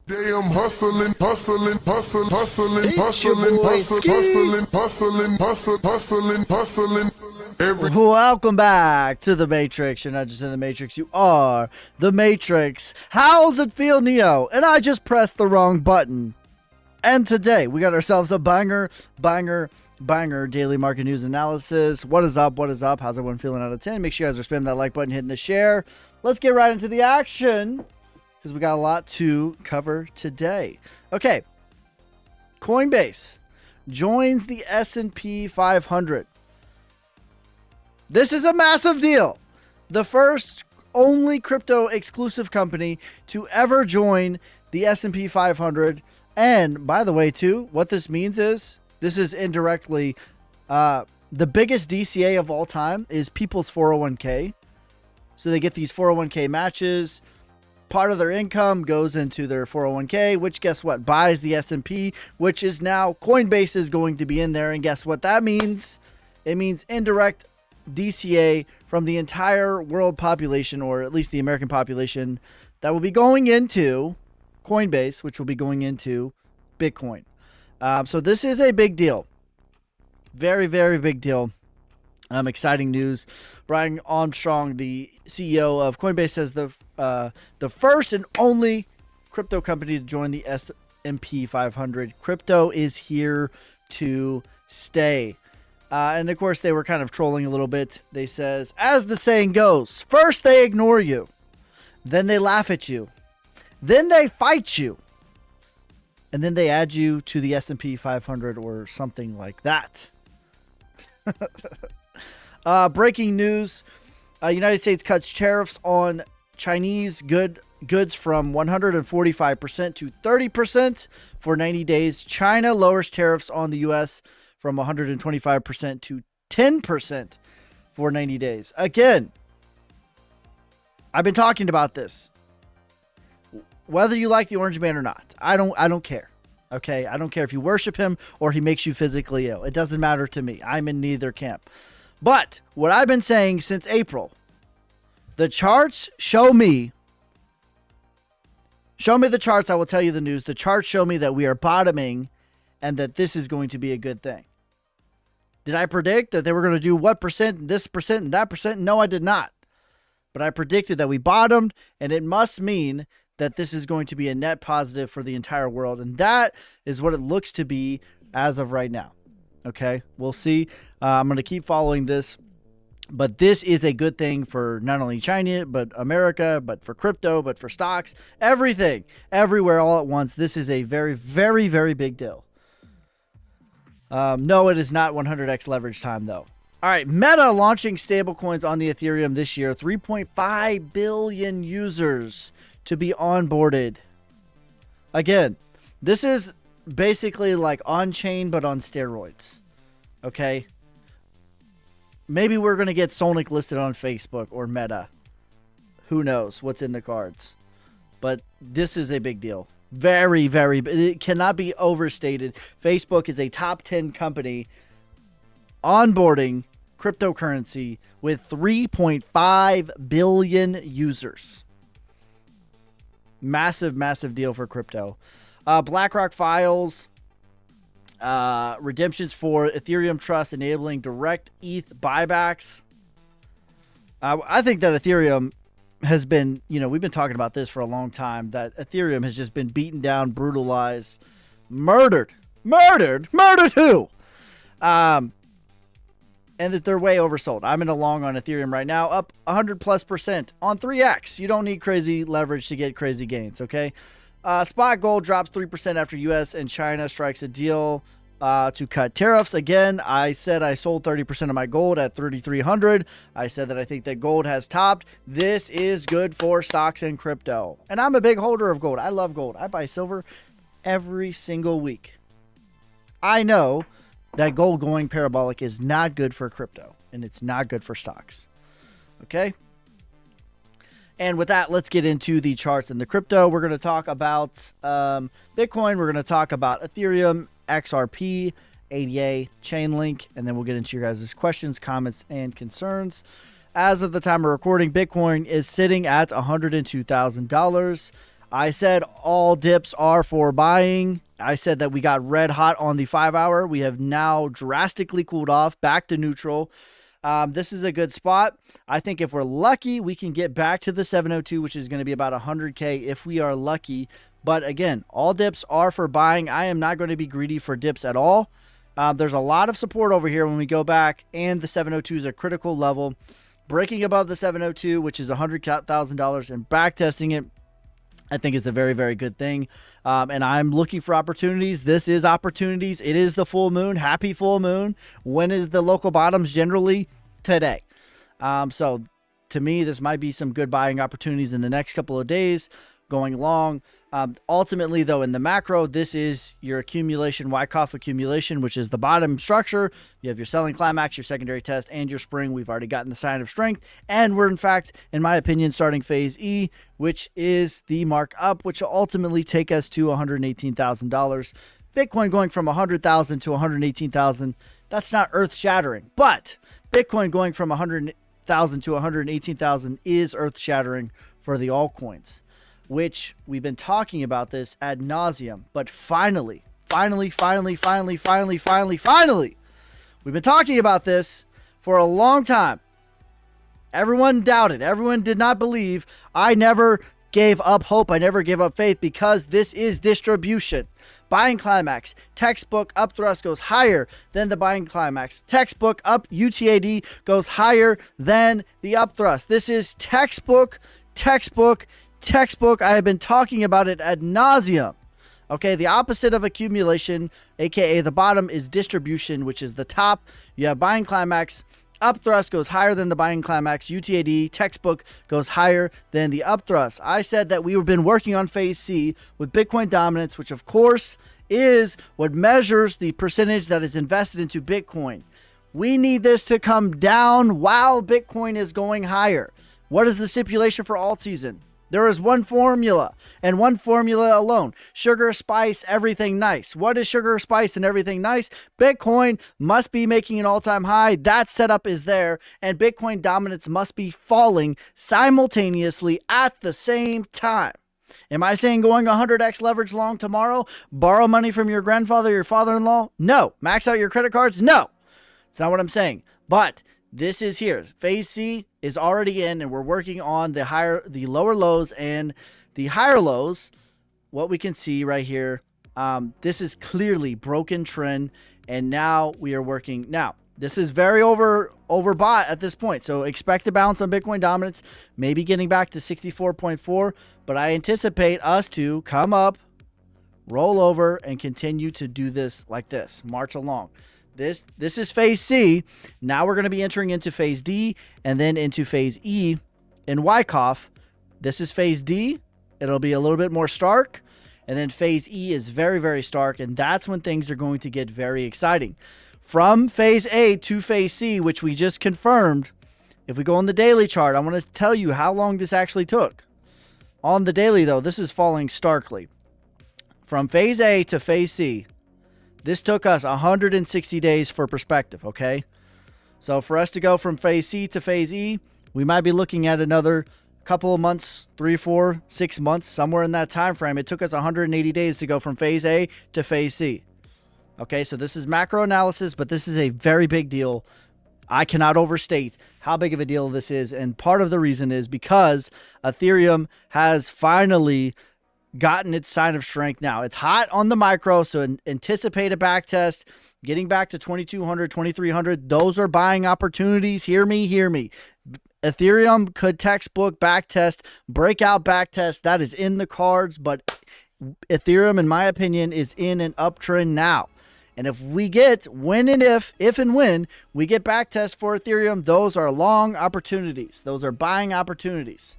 Damn hustling, hustling, hustling, hustling, It's your hustling, boy, hustling, Ski. hustling, hustling, hustling, hustling. Every Welcome back to the Matrix. You're not just in the Matrix, you are the Matrix. How's it feel, Neo? And I just pressed the wrong button. And today we got ourselves a banger daily market news analysis. What is up? What is up? How's everyone feeling out of 10? Make sure you guys are spamming that like button, hitting the share. Let's get right into the action because we got a lot to cover today. Okay. Coinbase joins the S&P 500. This is a massive deal. The first only crypto exclusive company to ever join the S&P 500. And by the way, too, what this means is this is indirectly the biggest DCA of all time is people's 401k. So they get these 401k matches. Part of their income goes into their 401k, which guess what? Buys the S&P, which is now Coinbase is going to be in there. And guess what that means? It means indirect DCA from the entire world population, or at least the American population, that will be going into Coinbase, which will be going into Bitcoin. So this is a big deal. Very, very big deal. Exciting news. Brian Armstrong, the CEO of Coinbase, says the first and only crypto company to join the S&P 500. Crypto is here to stay. And of course, they were kind of trolling a little bit. They says, as the saying goes, first they ignore you, then they laugh at you, then they fight you, and then they add you to the S&P 500 or something like that. Breaking news. United States cuts tariffs on Chinese goods from 145% to 30% for 90 days. China lowers tariffs on the U.S. from 125% to 10% for 90 days. Again, I've been talking about this. Whether you like the orange man or not, I don't care. Okay, I don't care if you worship him or he makes you physically ill. It doesn't matter to me. I'm in neither camp. But what I've been saying since April, the charts show me the charts. I will tell you the news. The charts show me that we are bottoming and that this is going to be a good thing. Did I predict that they were going to do what percent, this percent, and that percent? No, I did not. But I predicted that we bottomed, and it must mean that this is going to be a net positive for the entire world. And that is what it looks to be as of right now. Okay, we'll see. I'm going to keep following this. But this is a good thing for not only China, but America, but for crypto, but for stocks, everything, everywhere, all at once. This is a very, very, very big deal. No, it is not 100x leverage time, though. All right, Meta launching stablecoins on the Ethereum this year. 3.5 billion users to be onboarded. Again, this is basically like on-chain, but on steroids. Okay? Maybe we're going to get Sonic listed on Facebook or Meta. Who knows what's in the cards. But this is a big deal. Very, very, it cannot be overstated. Facebook is a top 10 company onboarding cryptocurrency with 3.5 billion users. Massive, massive deal for crypto. BlackRock files redemptions for Ethereum Trust enabling direct ETH buybacks. I think that Ethereum has been, we've been talking about this for a long time, that Ethereum has just been beaten down, brutalized, murdered who? And that they're way oversold. I'm in a long on Ethereum right now, up 100+% on 3x. You don't need crazy leverage to get crazy gains, okay? Spot gold drops 3% after U.S. and China strikes a deal to cut tariffs. Again, I said I sold 30% of my gold at 3,300. I said that I think that gold has topped. This is good for stocks and crypto. And I'm a big holder of gold. I love gold. I buy silver every single week. I know that gold going parabolic is not good for crypto, and it's not good for stocks. Okay? And with that, let's get into the charts and the crypto. We're going to talk about Bitcoin. We're going to talk about Ethereum, XRP, ADA, Chainlink, and then we'll get into your guys' questions, comments, and concerns. As of the time of recording, Bitcoin is sitting at $102,000. I said all dips are for buying. I said that we got red hot on the 5-hour. We have now drastically cooled off back to neutral. This is a good spot. I think if we're lucky, we can get back to the 702, which is going to be about 100K if we are lucky. But again, all dips are for buying. I am not going to be greedy for dips at all. There's a lot of support over here when we go back, and the 702 is a critical level. Breaking above the 702, which is $100,000, and back testing it, I think is a very, very good thing. And I'm looking for opportunities. This is opportunities. It is the full moon. Happy full moon. When is the local bottoms? Generally today. So to me, this might be some good buying opportunities in the next couple of days going long. Ultimately, though, in the macro, this is your accumulation, Wyckoff accumulation, which is the bottom structure. You have your selling climax, your secondary test, and your spring. We've already gotten the sign of strength. And we're, in fact, in my opinion, starting phase E, which is the mark up, which will ultimately take us to $118,000. Bitcoin going from 100,000 to 118,000, that's not earth-shattering. But Bitcoin going from 100,000 to 118,000 is earth-shattering for the altcoins, which we've been talking about this ad nauseum. But finally, we've been talking about this for a long time. Everyone doubted. Everyone did not believe. I never gave up hope. I never gave up faith, because this is distribution. Buying climax, textbook up thrust goes higher than the buying climax. Textbook up UTAD goes higher than the up thrust. This is textbook. I have been talking about it ad nauseum. Okay, the opposite of accumulation, aka the bottom, is distribution, which is the top. You have buying climax. Up thrust goes higher than the buying climax. UTAD textbook goes higher than the up thrust. I said that we've been working on phase C with Bitcoin dominance, which of course is what measures the percentage that is invested into Bitcoin. We need this to come down while Bitcoin is going higher. What is the stipulation for alt season? There is one formula, and one formula alone. Sugar, spice, everything nice. What is sugar, spice, and everything nice? Bitcoin must be making an all-time high. That setup is there, and Bitcoin dominance must be falling simultaneously at the same time. Am I saying going 100x leverage long tomorrow? Borrow money from your grandfather, your father-in-law? No. Max out your credit cards? No. It's not what I'm saying. But this is here. Phase C is already in, and we're working on the lower lows and the higher lows. What we can see right here, this is clearly broken trend, and now we are working. Now, this is very overbought at this point, so expect a bounce on Bitcoin dominance, maybe getting back to 64.4, but I anticipate us to come up, roll over, and continue to do this like this, march along. This is phase C. Now we're going to be entering into phase D and then into phase E in Wyckoff. This is phase D. It'll be a little bit more stark. And then phase E is very, very stark. And that's when things are going to get very exciting. From phase A to phase C, which we just confirmed, if we go on the daily chart, I want to tell you how long this actually took. On the daily, though, this is falling starkly. From phase A to phase C, this took us 160 days for perspective, okay? So for us to go from phase C to phase E, we might be looking at another couple of months, 3, 4, 6 months, somewhere in that time frame. It took us 180 days to go from phase A to phase C. Okay, so this is macro analysis, but this is a very big deal. I cannot overstate how big of a deal this is, and part of the reason is because Ethereum has finally gotten its sign of strength. Now it's hot on the micro, so anticipate a back test, getting back to 2200, 2300. Those are buying opportunities. Hear me. Ethereum could textbook back test, breakout back test. That is in the cards, but Ethereum, in my opinion, is in an uptrend now. And if we get, if and when we get back tests for Ethereum, those are long opportunities. Those are buying opportunities.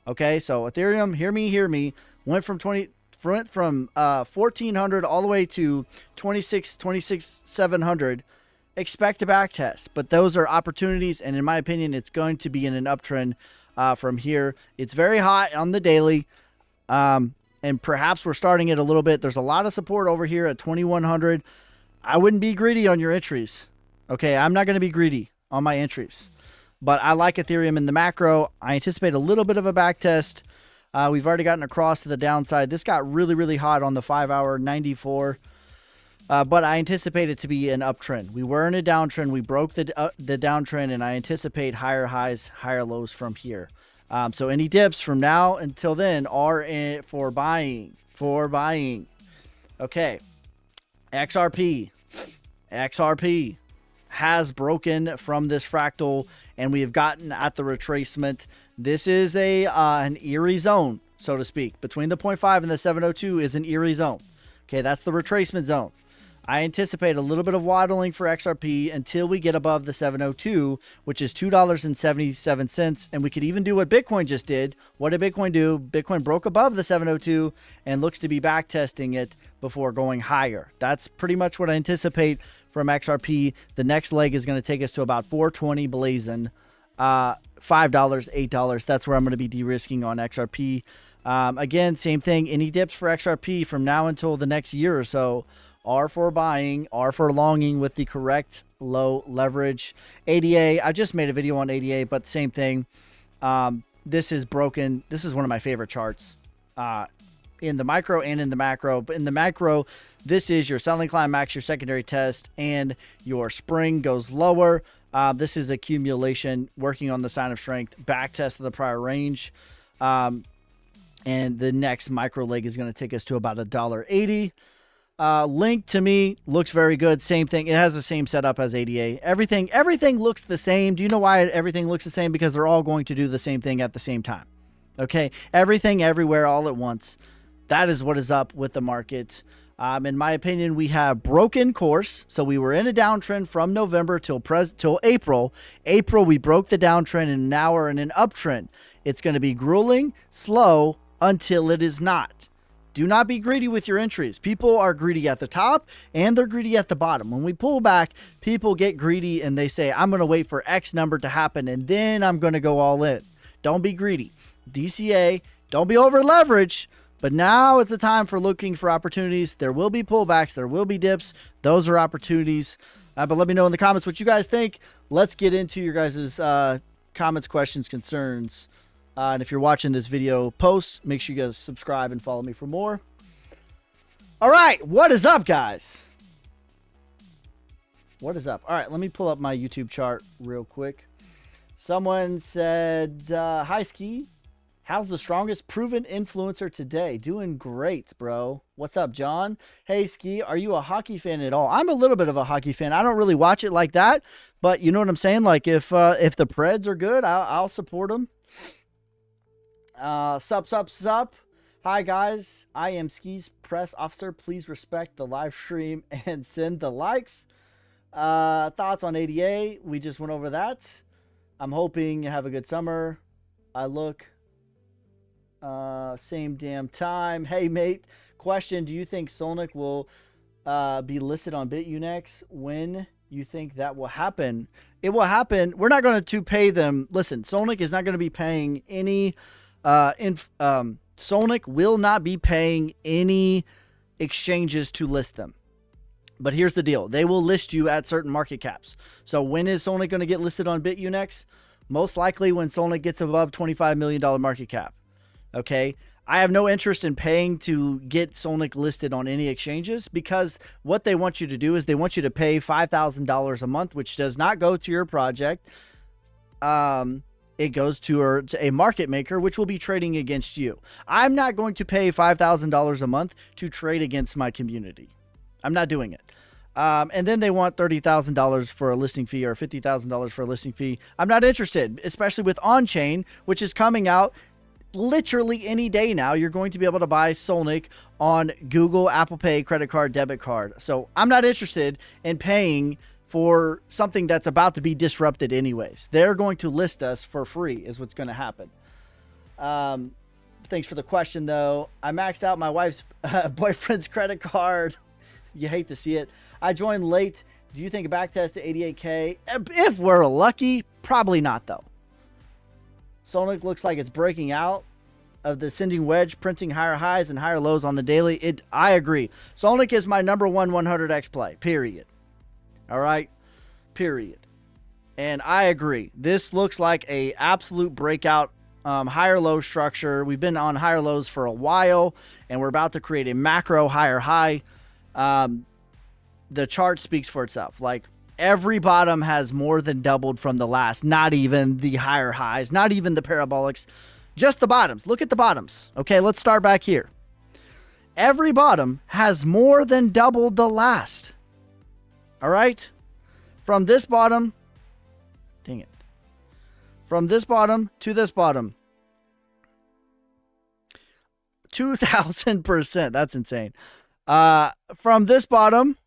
Okay, so Ethereum, hear me, went from 1400 all the way to 26,700. Expect a back test, but those are opportunities, and in my opinion, it's going to be in an uptrend from here. It's very hot on the daily, and perhaps we're starting it a little bit. There's a lot of support over here at 2100. I wouldn't be greedy on your entries. Okay, I'm not going to be greedy on my entries. But I like Ethereum in the macro. I anticipate a little bit of a back test. We've already gotten across to the downside. This got really, really hot on the 5-hour, 94. But I anticipate it to be an uptrend. We were in a downtrend. We broke the downtrend, and I anticipate higher highs, higher lows from here. So any dips from now until then are in for buying. For buying. Okay. XRP has broken from this fractal, and we have gotten at the retracement. This is an eerie zone, so to speak. Between the 0.5 and the 702 is an eerie zone. Okay, that's the retracement zone. I anticipate a little bit of waddling for XRP until we get above the 702, which is $2.77. And we could even do what Bitcoin just did. What did Bitcoin do? Bitcoin broke above the 702 and looks to be back testing it before going higher. That's pretty much what I anticipate from XRP. The next leg is going to take us to about 420 blazing. $5, $8. That's where I'm going to be de-risking on XRP. Again, same thing. Any dips for XRP from now until the next year or so are for buying, are for longing with the correct low leverage. ADA, I just made a video on ADA, but same thing. This is broken. This is one of my favorite charts in the micro and in the macro. But in the macro, this is your selling climax, your secondary test, and your spring goes lower. This is accumulation, working on the sign of strength, back test of the prior range. And the next micro leg is going to take us to about $1.80. Link to me looks very good. Same thing. It has the same setup as ADA. Everything looks the same. Do you know why everything looks the same? Because they're all going to do the same thing at the same time. Okay. Everything, everywhere, all at once. That is what is up with the market. In my opinion, we have broken course. So we were in a downtrend from November till April. April, we broke the downtrend, and now we're in an uptrend. It's going to be grueling, slow, until it is not. Do not be greedy with your entries. People are greedy at the top and they're greedy at the bottom. When we pull back, people get greedy and they say, I'm going to wait for X number to happen and then I'm going to go all in. Don't be greedy. DCA, don't be over leveraged. But now it's the time for looking for opportunities. There will be pullbacks. There will be dips. Those are opportunities. But let me know in the comments what you guys think. Let's get into your guys' comments, questions, concerns. And if you're watching this video post, make sure you guys subscribe and follow me for more. All right, what is up, guys? What is up? All right, let me pull up my YouTube chart real quick. Someone said, hi, Ski. How's the strongest proven influencer today? Doing great, bro. What's up, John? Hey, Ski, are you a hockey fan at all? I'm a little bit of a hockey fan. I don't really watch it like that, but you know what I'm saying? Like, if the Preds are good, I'll support them. Sup. Hi, guys. I am Ski's press officer. Please respect the live stream and send the likes. Thoughts on ADA? We just went over that. I'm hoping you have a good summer. I look same damn time. Hey, mate. Question. Do you think Solnic will be listed on BitUnex? When you think that will happen? It will happen. We're not going to pay them. Listen, Solnic is not going to be paying any... Solnic will not be paying any exchanges to list them. But here's the deal. They will list you at certain market caps. So when is Solnic going to get listed on BitUnex? Most likely when Solnic gets above $25 million market cap. Okay. I have no interest in paying to get Solnic listed on any exchanges, because what they want you to do is they want you to pay $5,000 a month, which does not go to your project. It goes to a market maker, which will be trading against you. I'm not going to pay $5,000 a month to trade against my community. I'm not doing it. And then they want $30,000 for a listing fee or $50,000 for a listing fee. I'm not interested, especially with on-chain, which is coming out literally any day now. You're going to be able to buy Solnic on Google, Apple Pay, credit card, debit card. So I'm not interested in paying for something that's about to be disrupted anyways. They're going to list us for free is what's going to happen. Thanks for the question, though. I maxed out my wife's boyfriend's credit card. You hate to see it. I joined late. Do you think a backtest to 88K? If we're lucky, probably not, though. Solnic looks like it's breaking out of the ascending wedge, printing higher highs and higher lows on the daily. I agree. Solnic is my number one 100x play, period. All right, period. And I agree. This looks like a absolute breakout higher low structure. We've been on higher lows for a while, and we're about to create a macro higher high. The chart speaks for itself. Like, every bottom has more than doubled from the last. Not even the higher highs, not even the parabolics, just the bottoms. Look at the bottoms. Okay, let's start back here. Every bottom has more than doubled the last. All right? From this bottom, dang it. From this bottom to this bottom, 2,000%. That's insane. From this bottom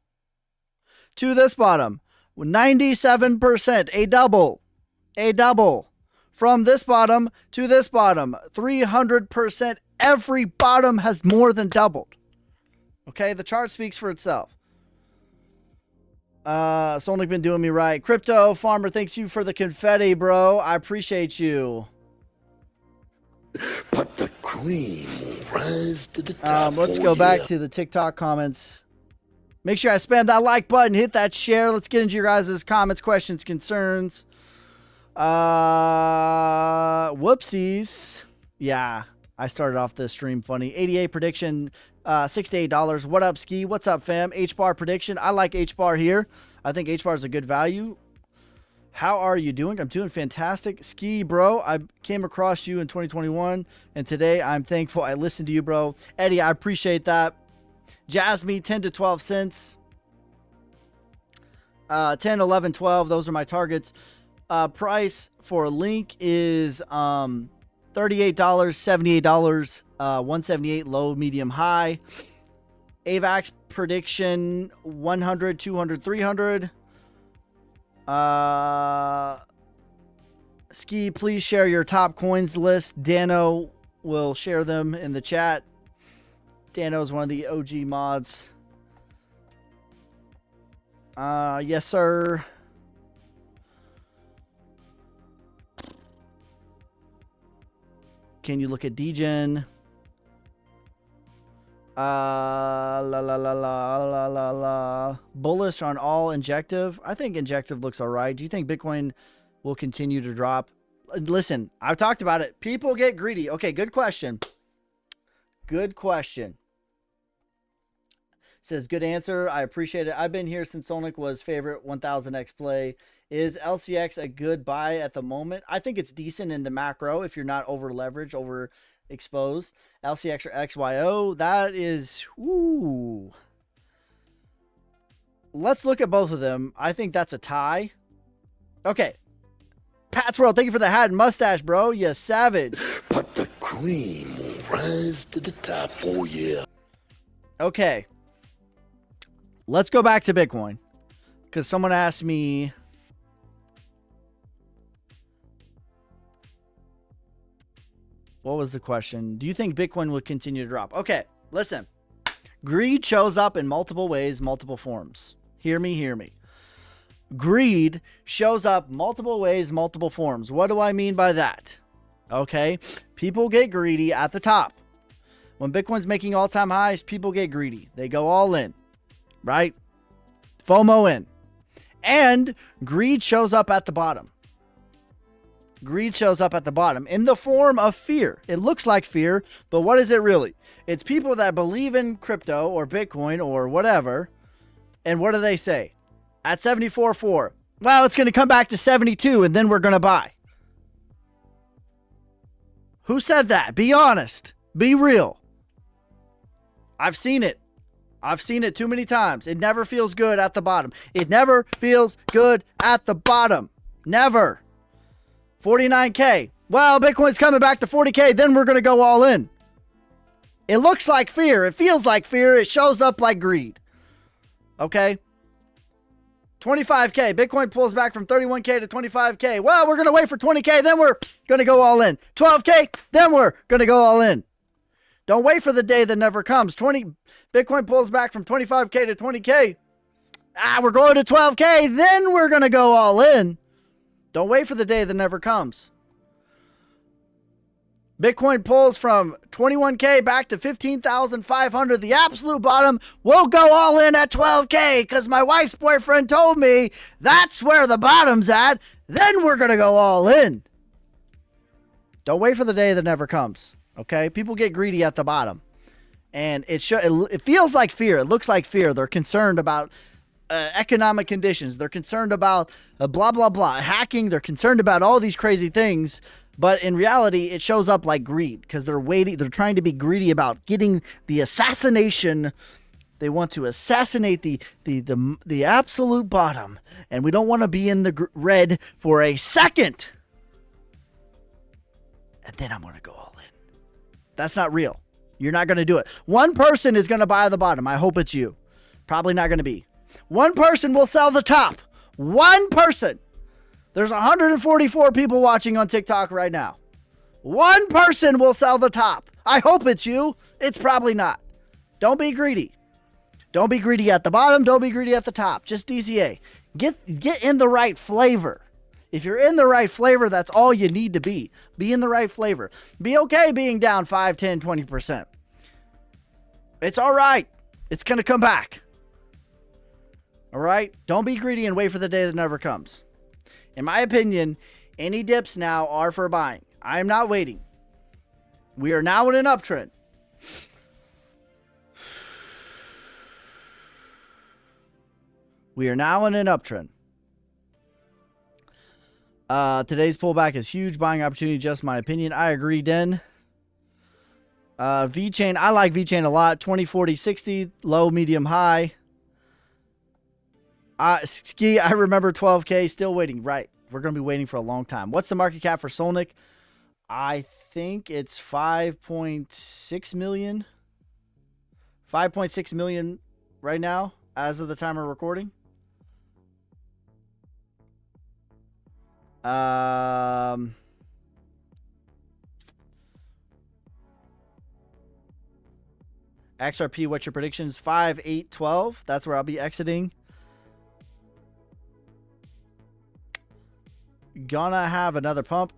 to this bottom, 97%. A double. A double. From this bottom to this bottom, 300%. Every bottom has more than doubled. Okay, the chart speaks for itself. It's only been doing me right. Crypto Farmer, thanks you for the confetti, bro. I appreciate you. But the cream will rise to the top. Let's go back to the TikTok comments. Make sure I spam that like button, hit that share. Let's get into your guys' comments, questions, concerns. Whoopsies. Yeah, I started off the stream funny. 88 prediction, $6 to $8. What up, Ski? What's up, fam? H-bar prediction. I like H-bar here. I think H-bar is a good value. How are you doing? I'm doing fantastic. Ski, bro, I came across you in 2021, and today I'm thankful I listened to you, bro. Eddie, I appreciate that. Jasmine, 10 to 12 cents. 10, 11, 12. Those are my targets. Price for Link is $38, $78, 178 low, medium, high. AVAX prediction 100, 200, 300. Ski, please share your top coins list. Dano will share them in the chat. Dano is one of the OG mods. Yes, sir. Can you look at Degen? Bullish on all injective. I think injective looks all right. Do you think Bitcoin will continue to drop? Listen, I've talked about it. People get greedy. Okay, good question. Good question. Says, good answer. I appreciate it. I've been here since Sonic was favorite 1000x play. Is LCX a good buy at the moment? I think it's decent in the macro if you're not over leveraged, over exposed. LCX or XYO, that is, ooh. Let's look at both of them. I think that's a tie. Okay. Pat's World, thank you for the hat and mustache, bro. You savage. But the cream will rise to the top. Oh, yeah. Okay. Let's go back to Bitcoin. Because someone asked me, what was the question? Do you think Bitcoin will continue to drop? Okay, listen. Greed shows up in multiple ways, multiple forms. Hear me, hear me. Greed shows up multiple ways, multiple forms. What do I mean by that? Okay, people get greedy at the top. When Bitcoin's making all-time highs, people get greedy. They go all in, right? FOMO in. And greed shows up at the bottom. Greed shows up at the bottom in the form of fear. It looks like fear, but what is it really? It's people that believe in crypto or Bitcoin or whatever. And what do they say? At 74.4, well, it's going to come back to 72 and then we're going to buy. Who said that? Be honest. Be real. I've seen it. I've seen it too many times. It never feels good at the bottom. It never feels good at the bottom. Never. 49K. Well, Bitcoin's coming back to 40K. Then we're going to go all in. It looks like fear. It feels like fear. It shows up like greed. Okay. 25K. Bitcoin pulls back from 31K to 25K. Well, we're going to wait for 20K. Then we're going to go all in. 12K. Then we're going to go all in. Don't wait for the day that never comes. Bitcoin pulls back from 25K to 20K. We're going to 12K. Then we're going to go all in. Don't wait for the day that never comes. Bitcoin pulls from 21K back to 15,500. The absolute bottom. We'll go all in at 12K because my wife's boyfriend told me that's where the bottom's at. Then we're going to go all in. Don't wait for the day that never comes. Okay? People get greedy at the bottom. And it feels like fear. It looks like fear. They're concerned about economic conditions. They're concerned about blah, blah, blah. Hacking. They're concerned about all these crazy things. But in reality, it shows up like greed because they're waiting. They're trying to be greedy about getting the assassination. They want to assassinate the absolute bottom. And we don't want to be in the red for a second. And then I'm going to go all in. That's not real. You're not going to do it. One person is going to buy the bottom. I hope it's you. Probably not going to be. One person will sell the top. One person. There's 144 people watching on TikTok right now. One person will sell the top. I hope it's you. It's probably not. Don't be greedy. Don't be greedy at the bottom. Don't be greedy at the top. Just DCA. Get in the right flavor. If you're in the right flavor, that's all you need to be. Be in the right flavor. Be okay being down 5, 10, 20%. It's all right. It's going to come back. All right? Don't be greedy and wait for the day that never comes. In my opinion, any dips now are for buying. I am not waiting. We are now in an uptrend. We are now in an uptrend. Today's pullback is huge. Buying opportunity, just my opinion. I agree, Den. VeChain, I like VeChain a lot. 20, 40, 60, low, medium, high. Ski, I remember 12K, still waiting. Right. We're going to be waiting for a long time. What's the market cap for Solnic? I think it's 5.6 million. 5.6 million right now as of the time of recording. XRP, what's your predictions? 5, 8, 12. That's where I'll be exiting. Gonna have another pump.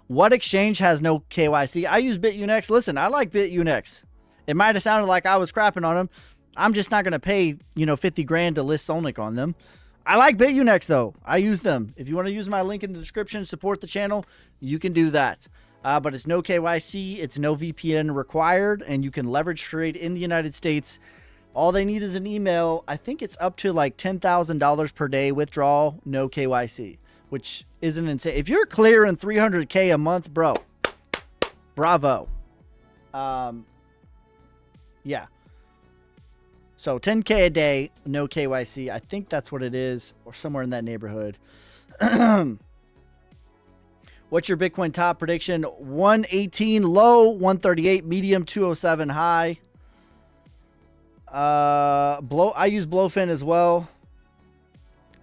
What exchange has no KYC? I use BitUnex. Listen, I like BitUnex. It might have sounded like I was crapping on them. I'm just not going to pay, 50 grand to list Solnic on them. I like BitUnex though. I use them. If you want to use my link in the description, support the channel, you can do that. But it's no KYC, it's no VPN required, and you can leverage trade in the United States. All they need is an email. I think it's up to like $10,000 per day withdrawal, no KYC, which isn't insane. If you're clearing 300K a month, bro, bravo. Yeah. So 10K a day, no KYC. I think that's what it is, or somewhere in that neighborhood. What's your Bitcoin top prediction? 118 low, 138 medium, 207 high. I use Blowfin as well.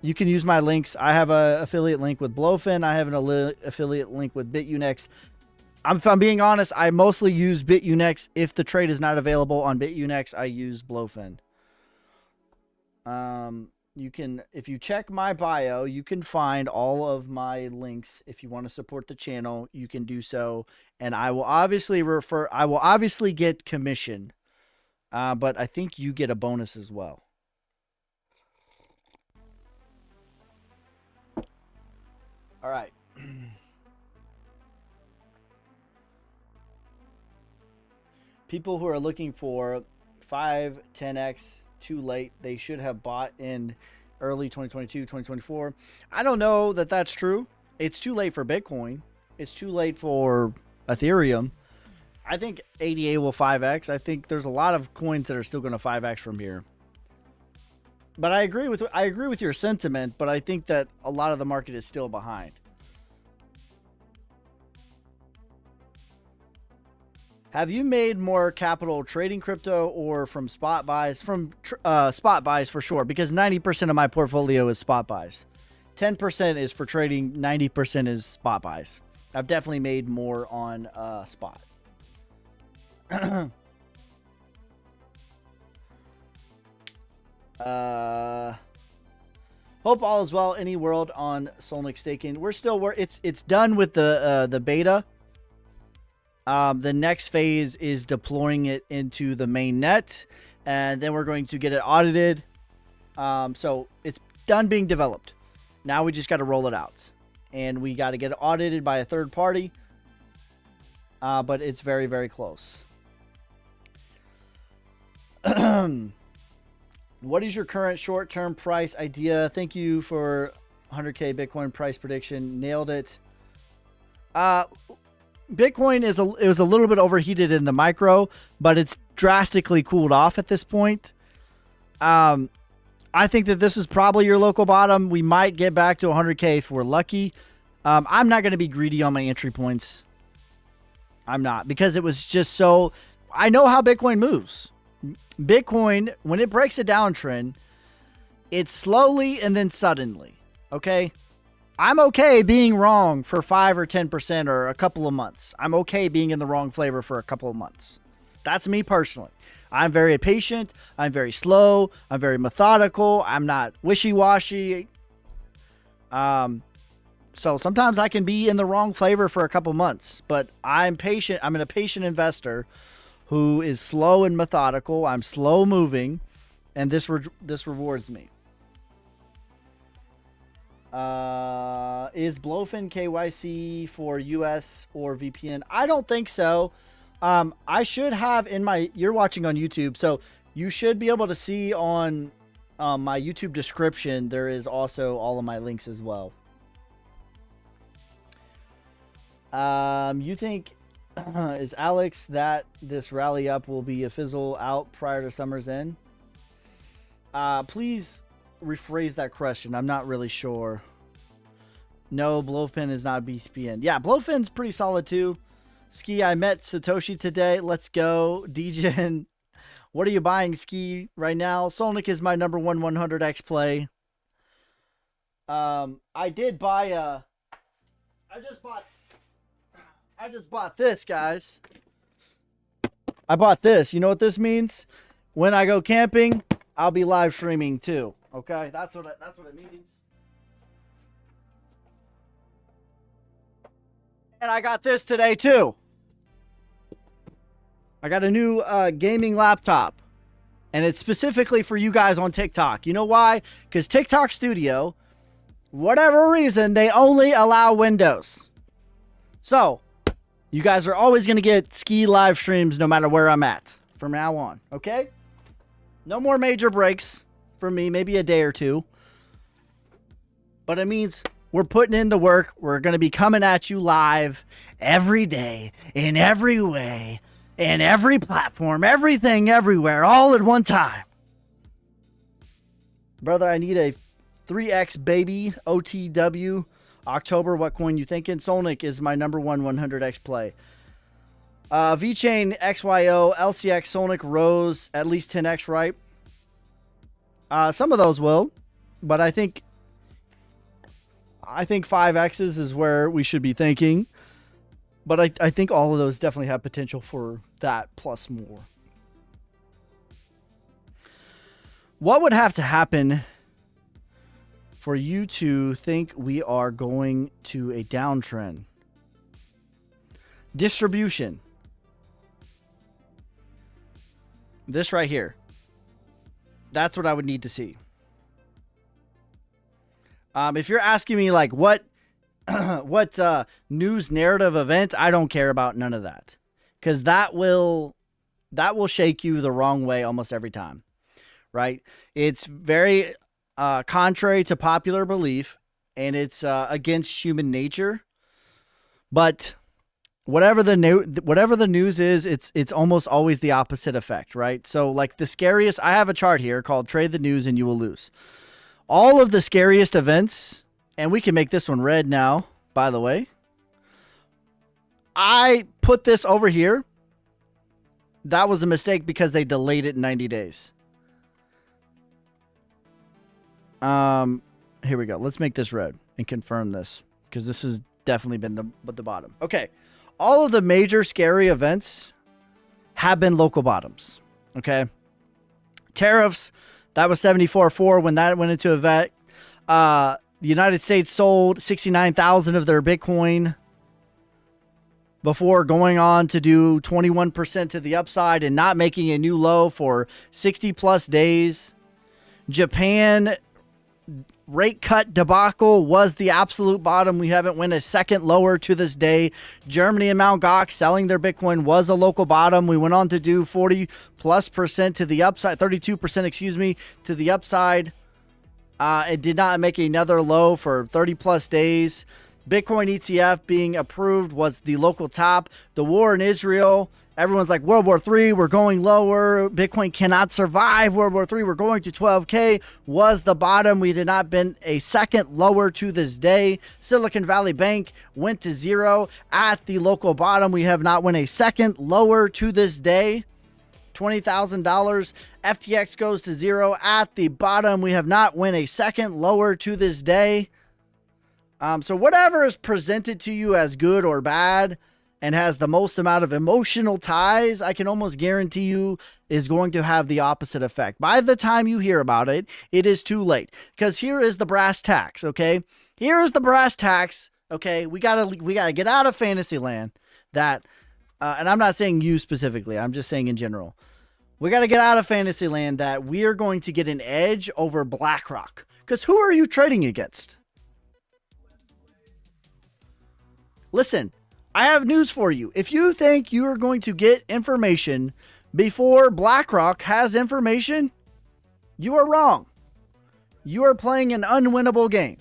You can use my links. I have an affiliate link with Blowfin. I have an affiliate link with BitUnex. If I'm being honest, I mostly use BitUnex. If the trade is not available on BitUnex, I use Blowfin. If you check my bio, you can find all of my links. If you want to support the channel, you can do so. And I will obviously get commission. But I think you get a bonus as well. All right. People who are looking for 5, 10x too late, they should have bought in early 2022, 2024. I don't know that that's true. It's too late for Bitcoin. It's too late for Ethereum. I think ADA will 5x. I think there's a lot of coins that are still going to 5x from here. But I agree with your sentiment, but I think that a lot of the market is still behind. Have you made more capital trading crypto or from spot buys? From spot buys for sure, because 90% of my portfolio is spot buys. 10% is for trading, 90% is spot buys. I've definitely made more on spot. Hope all is well. Any world on Solnic staking? It's done with the beta. The next phase is deploying it into the main net, and then we're going to get it audited. So it's done being developed. Now we just got to roll it out. and we got to get audited by a third party. But it's very, very close. What is your current short-term price idea? Thank you for 100K Bitcoin price prediction. Nailed it. Bitcoin it was a little bit overheated in the micro, but it's drastically cooled off at this point. I think that this is probably your local bottom. We might get back to 100K if we're lucky. I'm not going to be greedy on my entry points. I'm not, because it was just so... I know how Bitcoin moves. Bitcoin, when it breaks a downtrend, it's slowly and then suddenly. Okay? I'm okay being wrong for 5 or 10% or a couple of months. I'm okay being in the wrong flavor for a couple of months. That's me personally. I'm very patient. I'm very slow. I'm very methodical. I'm not wishy-washy. So sometimes I can be in the wrong flavor for a couple months, but I'm patient. I'm a patient investor who is slow and methodical. I'm slow moving, and this rewards me. Is Blowfin KYC for US or VPN? I don't think so. I should have in my... You're watching on YouTube, so you should be able to see on my YouTube description. There is also all of my links as well. You think is Alex that this rally up will be a fizzle out prior to summer's end? Please rephrase that question. I'm not really sure. No, Blowfin is not BPN. Yeah, Blowfin's pretty solid too. Ski, I met Satoshi today. Let's go. DJin, what are you buying, Ski, right now? Solnic is my number 100x play. I did buy I just bought this, guys. I bought this. You know what this means? When I go camping, I'll be live streaming too. Okay? That's what it means. And I got this today too. I got a new gaming laptop. And it's specifically for you guys on TikTok. You know why? Because TikTok Studio, whatever reason, they only allow Windows. So, you guys are always going to get Ski live streams no matter where I'm at from now on. Okay? No more major breaks for me. Maybe a day or two. But it means we're putting in the work. We're going to be coming at you live every day, in every way, in every platform, everything, everywhere, all at one time. Brother, I need a 3x baby OTW. October, what coin you thinking? Solnic is my number 100x play. VeChain, XYO, LCX, Solnic, Rose, at least 10x, right? Some of those will, but I think 5x's is where we should be thinking. But I think all of those definitely have potential for that plus more. What would have to happen for you to think we are going to a downtrend? Distribution. This right here. That's what I would need to see. If you're asking me like what news narrative event, I don't care about none of that. Because that will shake you the wrong way almost every time. Right? It's very contrary to popular belief, and it's against human nature. But whatever the news is, it's almost always the opposite effect, right? So like the scariest, I have a chart here called Trade the News and You Will Lose. All of the scariest events, and we can make this one red now, by the way. I put this over here. That was a mistake because they delayed it 90 days. Here we go. Let's make this red and confirm this, because this has definitely been the bottom. Okay. All of the major scary events have been local bottoms. Okay. Tariffs, that was 74.4 when that went into effect. The United States sold 69,000 of their Bitcoin before going on to do 21% to the upside and not making a new low for 60 plus days. Japan rate cut debacle was the absolute bottom. We haven't went a second lower to this day. Germany and Mt. Gox selling their Bitcoin was a local bottom. We went on to do 40+% to the upside, 32%, excuse me, to the upside. It did not make another low for 30 plus days. Bitcoin ETF being approved was the local top. The war in Israel, everyone's like, World War III, we're going lower. Bitcoin cannot survive World War III. We're going to 12K was the bottom. We did not been a second lower to this day. Silicon Valley Bank went to zero at the local bottom. We have not went a second lower to this day. $20,000. FTX goes to zero at the bottom. We have not went a second lower to this day. So whatever is presented to you as good or bad and has the most amount of emotional ties, I can almost guarantee you is going to have the opposite effect. By the time you hear about it, it is too late. Because here is the brass tacks, okay? Here is the brass tacks, okay? We gotta get out of fantasy land. That, and I'm not saying you specifically, I'm just saying in general. We got to get out of fantasy land that we are going to get an edge over BlackRock. Because who are you trading against? Listen, I have news for you. If you think you are going to get information before BlackRock has information, you are wrong. You are playing an unwinnable game.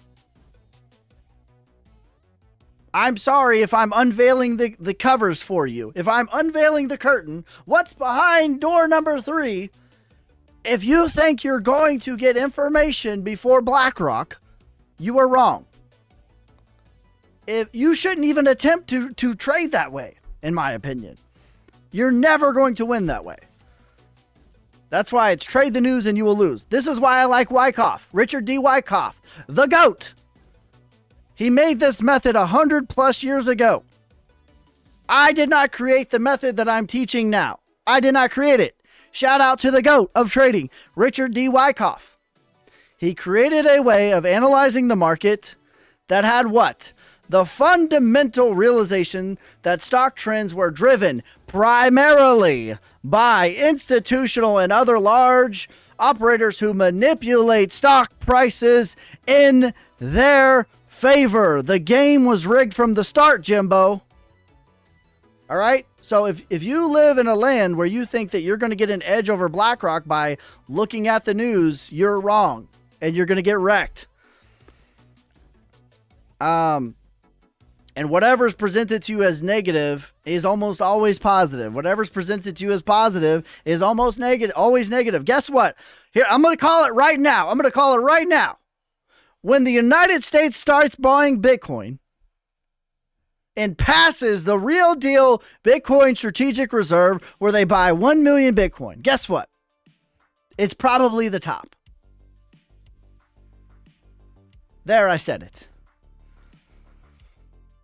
I'm sorry if I'm unveiling the covers for you. If I'm unveiling the curtain, what's behind door number 3? If you think you're going to get information before BlackRock, you are wrong. If you shouldn't even attempt to trade that way, in my opinion. You're never going to win that way. That's why it's trade the news and you will lose. This is why I like Wyckoff, Richard D. Wyckoff, the GOAT. He made this method 100+ years ago. I did not create the method that I'm teaching now. I did not create it. Shout out to the GOAT of trading, Richard D. Wyckoff. He created a way of analyzing the market that had what? The fundamental realization that stock trends were driven primarily by institutional and other large operators who manipulate stock prices in their favor. The game was rigged from the start, Jimbo. All right? So if you live in a land where you think that you're going to get an edge over BlackRock by looking at the news, you're wrong. And you're going to get wrecked. And whatever's presented to you as negative is almost always positive. Whatever's presented to you as positive is almost negative, always negative. Guess what? Here, I'm going to call it right now. When the United States starts buying Bitcoin and passes the real deal Bitcoin strategic reserve where they buy 1 million Bitcoin, guess what? It's probably the top. There, I said it.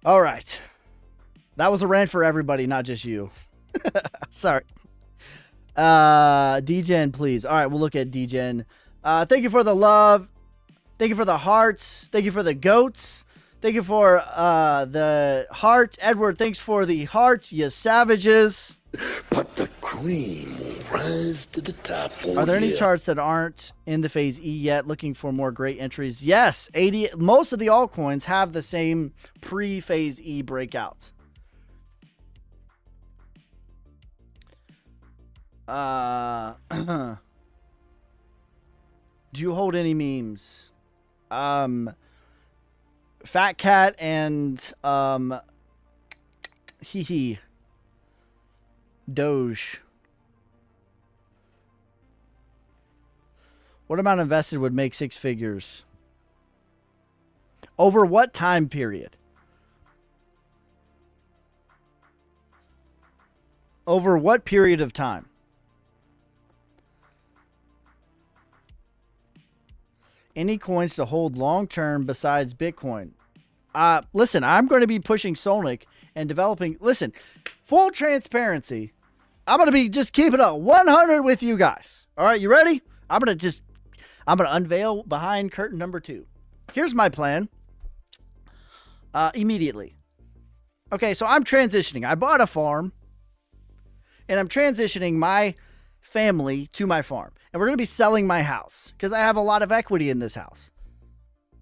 All right. That was a rant for everybody, not just you. Sorry. DGen, please. All right, we'll look at DGen. Thank you for the love. Thank you for the hearts. Thank you for the goats. Thank you for the heart. Edward, thanks for the heart, you savages. But the cream will rise to the top. Are there any charts that aren't in the phase E yet looking for more great entries? Yes, most of the altcoins have the same pre-phase E breakout. Do you hold any memes? Fat Cat and Doge. What amount invested would make 6 figures? Over what time period? Over what period of time? Any coins to hold long term besides Bitcoin? Listen, I'm going to be pushing Sonic and developing. Listen, full transparency. I'm going to be just keeping it 100 with you guys. All right, you ready? I'm going to unveil behind curtain number 2. Here's my plan. Immediately. Okay, so I'm transitioning. I bought a farm. And I'm transitioning my family to my farm. And we're going to be selling my house. Because I have a lot of equity in this house.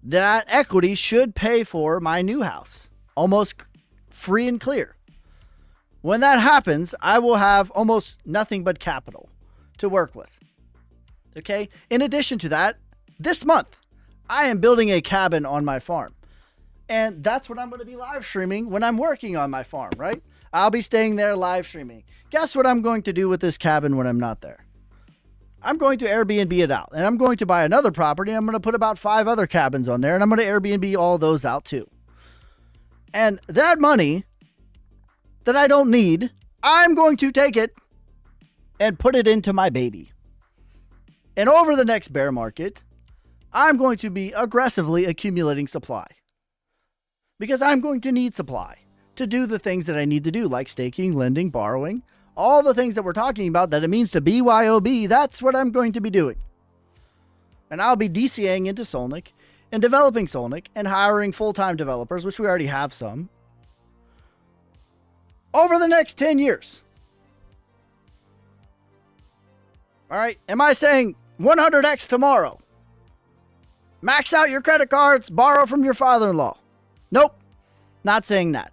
that equity should pay for my new house, almost free and clear. When that happens, I will have almost nothing but capital to work with. Okay? In addition to that, this month, I am building a cabin on my farm. And that's what I'm going to be live streaming when I'm working on my farm, right? I'll be staying there live streaming. Guess what I'm going to do with this cabin when I'm not there? I'm going to Airbnb it out. And I'm going to buy another property. And I'm going to put about 5 other cabins on there. And I'm going to Airbnb all those out too. And that money that I don't need, I'm going to take it and put it into my baby. And over the next bear market, I'm going to be aggressively accumulating supply. Because I'm going to need supply to do the things that I need to do, like staking, lending, borrowing, all the things that we're talking about that it means to BYOB. That's what I'm going to be doing. And I'll be DCAing into Solnic and developing Solnic and hiring full-time developers, which we already have some, over the next 10 years. All right. Am I saying 100x tomorrow? Max out your credit cards, borrow from your father-in-law. Nope. Not saying that.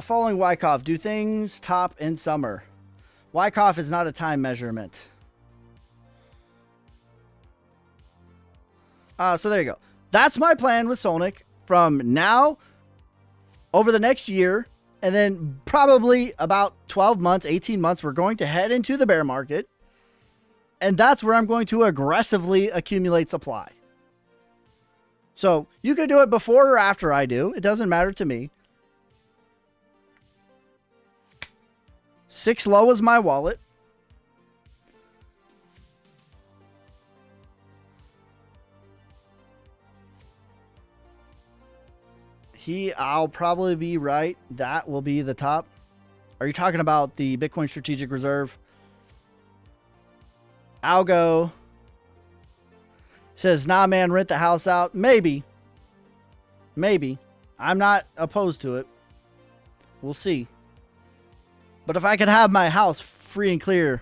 Following Wyckoff, do things top in summer? Wyckoff is not a time measurement. So there you go. That's my plan with Solnic from now over the next year. And then probably about 12 months, 18 months, we're going to head into the bear market. And that's where I'm going to aggressively accumulate supply. So you can do it before or after I do. It doesn't matter to me. 6 low is my wallet. I'll probably be right. That will be the top. Are you talking about the Bitcoin Strategic Reserve? Algo says, nah, man, rent the house out. Maybe. Maybe. I'm not opposed to it. We'll see. But if I could have my house free and clear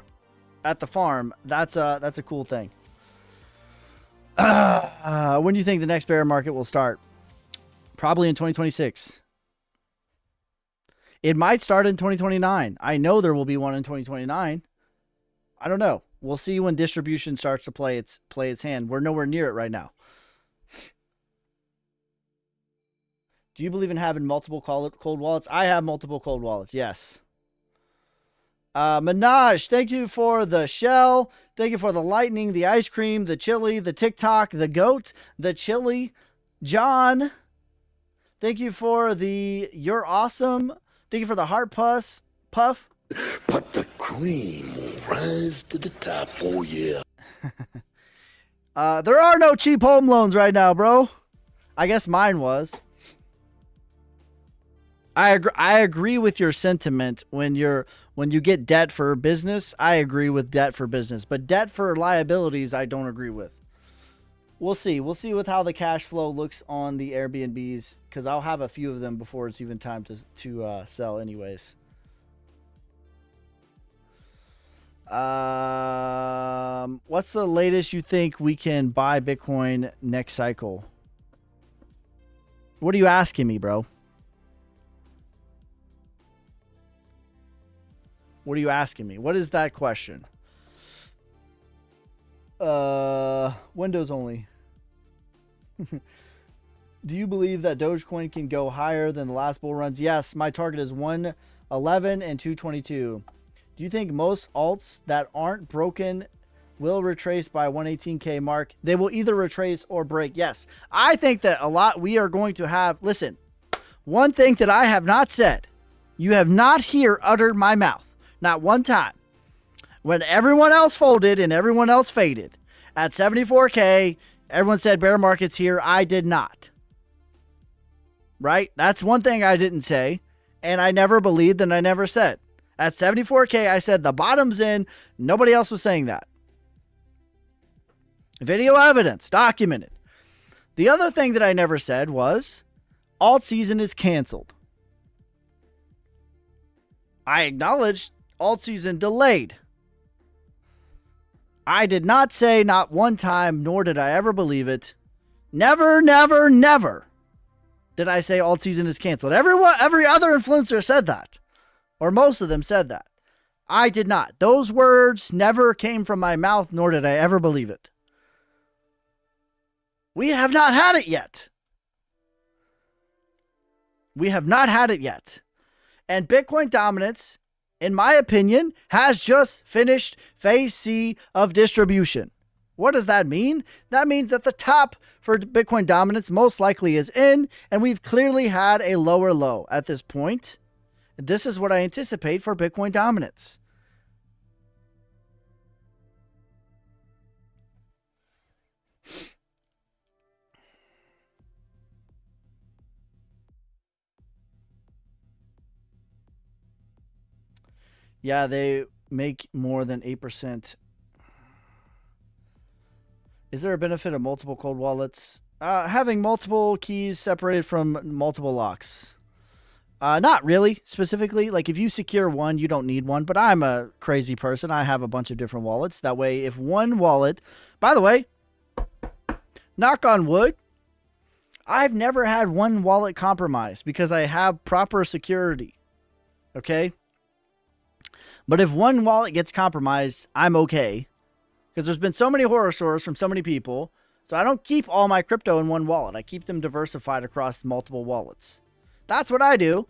at the farm, that's a cool thing. When do you think the next bear market will start? Probably in 2026. It might start in 2029. I know there will be one in 2029. I don't know. We'll see when distribution starts to play its hand. We're nowhere near it right now. Do you believe in having multiple cold wallets? I have multiple cold wallets. Yes. Minaj, thank you for the shell. Thank you for the lightning, the ice cream, the chili, the TikTok, the goat, the chili. John, thank you for the you're awesome. Thank you for the heart puff. But the cream will rise to the top. Oh, yeah. There are no cheap home loans right now, bro. I guess mine was. I agree with your sentiment when you get debt for business. I agree with debt for business, but debt for liabilities, I don't agree with. We'll see. We'll see with how the cash flow looks on the Airbnbs, because I'll have a few of them before it's even time to sell anyways. What's the latest you think we can buy Bitcoin next cycle? What are you asking me, bro? What are you asking me? What is that question? Windows only. Do you believe that Dogecoin can go higher than the last bull runs? Yes, my target is 111 and 222. Do you think most alts that aren't broken will retrace by 118K mark? They will either retrace or break. Yes, I think that a lot we are going to have. Listen, one thing that I have not said, you have not here uttered my mouth. Not one time. When everyone else folded and everyone else faded at 74K, everyone said bear market's here. I did not. Right? That's one thing I didn't say. And I never believed and I never said. At 74K, I said the bottom's in. Nobody else was saying that. Video evidence. Documented. The other thing that I never said was alt season is canceled. I acknowledged alt season delayed. I did not say not one time, nor did I ever believe it. Never, never, never did I say alt season is canceled. Every other influencer said that, or most of them said that. I did not. Those words never came from my mouth, nor did I ever believe it. We have not had it yet. We have not had it yet. And Bitcoin dominance, in my opinion, has just finished phase C of distribution. What does that mean? That means that the top for Bitcoin dominance most likely is in, and we've clearly had a lower low at this point. This is what I anticipate for Bitcoin dominance. Yeah, they make more than 8%. Is there a benefit of multiple cold wallets? Having multiple keys separated from multiple locks. Not really, specifically. Like, if you secure one, you don't need one. But I'm a crazy person. I have a bunch of different wallets. That way, if one wallet... By the way, knock on wood, I've never had one wallet compromised because I have proper security. Okay? But if one wallet gets compromised, I'm okay. Because there's been so many horror stories from so many people. So I don't keep all my crypto in one wallet. I keep them diversified across multiple wallets. That's what I do.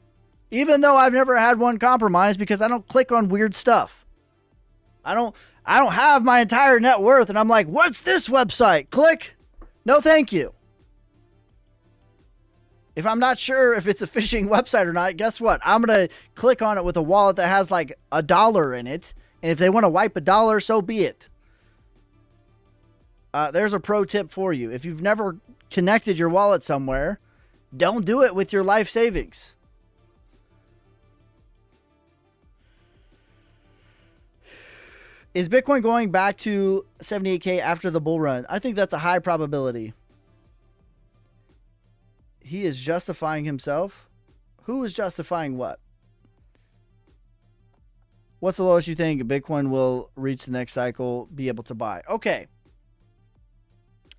Even though I've never had one compromised because I don't click on weird stuff. I don't have my entire net worth and I'm like, what's this website? Click. No, thank you. If I'm not sure if it's a phishing website or not, guess what? I'm going to click on it with a wallet that has like $1 in it. And if they want to wipe $1, so be it. There's a pro tip for you. If you've never connected your wallet somewhere, don't do it with your life savings. Is Bitcoin going back to 78K after the bull run? I think that's a high probability. He is justifying himself. Who is justifying what? What's the lowest you think Bitcoin will reach the next cycle, be able to buy? Okay.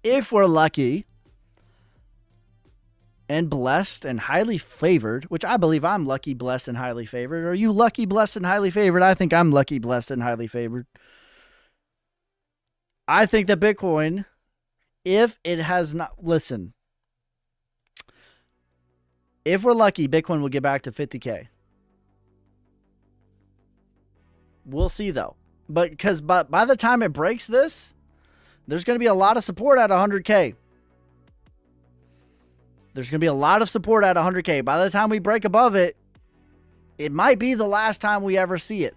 If we're lucky and blessed and highly favored, which I believe I'm lucky, blessed, and highly favored. Are you lucky, blessed, and highly favored? I think I'm lucky, blessed, and highly favored. I think that Bitcoin, if it has not... Listen. If we're lucky, Bitcoin will get back to 50K. We'll see, though. But by the time it breaks this, there's going to be a lot of support at 100K. There's going to be a lot of support at 100K. By the time we break above it, it might be the last time we ever see it.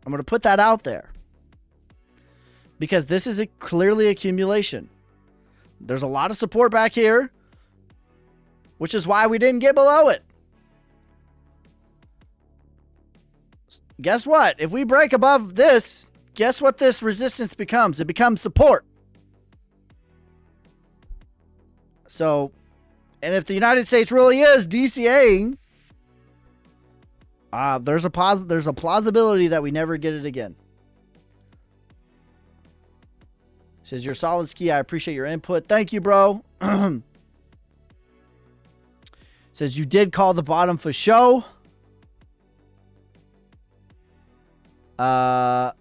I'm going to put that out there. Because this is clearly accumulation. There's a lot of support back here, which is why we didn't get below it. Guess what? If we break above this, guess what this resistance becomes? It becomes support. So, and if the United States really is DCAing, there's a plausibility that we never get it again. Says, you're solid, Ski. I appreciate your input. Thank you, bro. Says, you did call the bottom for show. So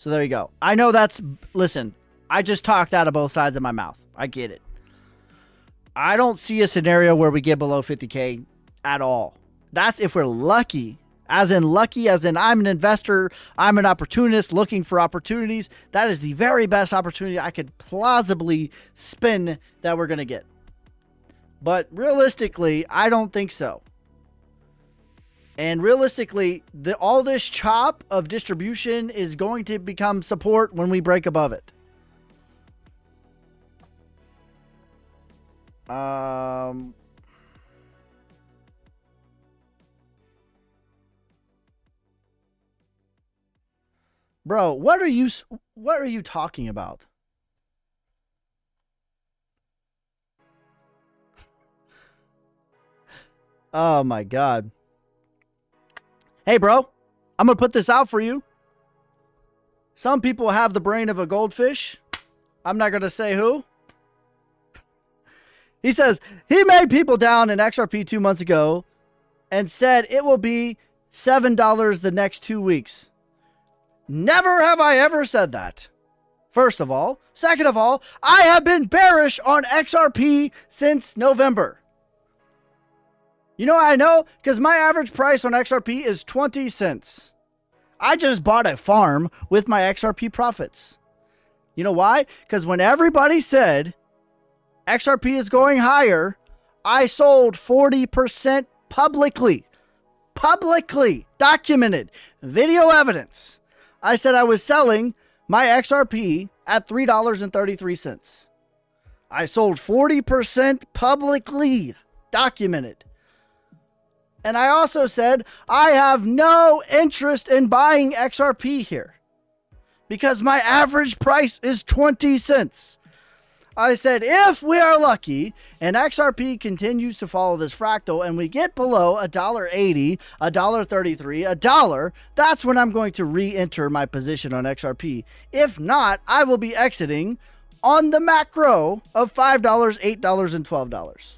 there you go. I know that's... Listen, I just talked out of both sides of my mouth. I get it. I don't see a scenario where we get below 50K at all. That's if we're lucky. As in I'm an investor, I'm an opportunist looking for opportunities. That is the very best opportunity I could plausibly spin that we're going to get. But realistically, I don't think so. And realistically, all this chop of distribution is going to become support when we break above it. Bro, what are you talking about? Oh my God. Hey, bro, I'm going to put this out for you. Some people have the brain of a goldfish. I'm not going to say who. He says he made people down in XRP 2 months ago and said it will be $7 the next 2 weeks. Never have I ever said that. First of all. Second of all, I have been bearish on XRP since November. You know how I know? Because my average price on XRP is 20 cents. I just bought a farm with my XRP profits. You know why? Because when everybody said XRP is going higher, I sold 40% publicly. Publicly. Documented. Video evidence. I said I was selling my XRP at $3.33. I sold 40% publicly. Documented. And I also said I have no interest in buying XRP here because my average price is 20 cents. I said if we are lucky and XRP continues to follow this fractal and we get below $1.80, $1.33, $1, that's when I'm going to re-enter my position on XRP. If not, I will be exiting on the macro of $5, $8, and $12.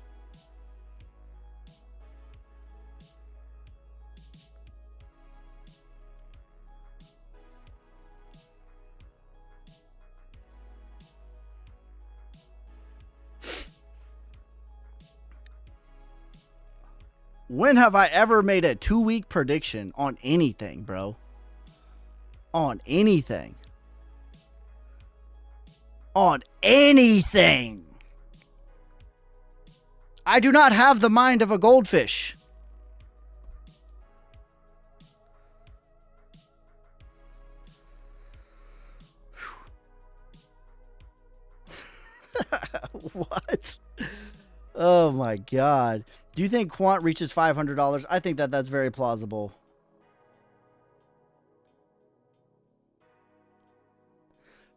When have I ever made a 2-week prediction on anything, bro? On anything. On anything. I do not have the mind of a goldfish. What? Oh my God. Do you think Quant reaches $500? I think that's very plausible.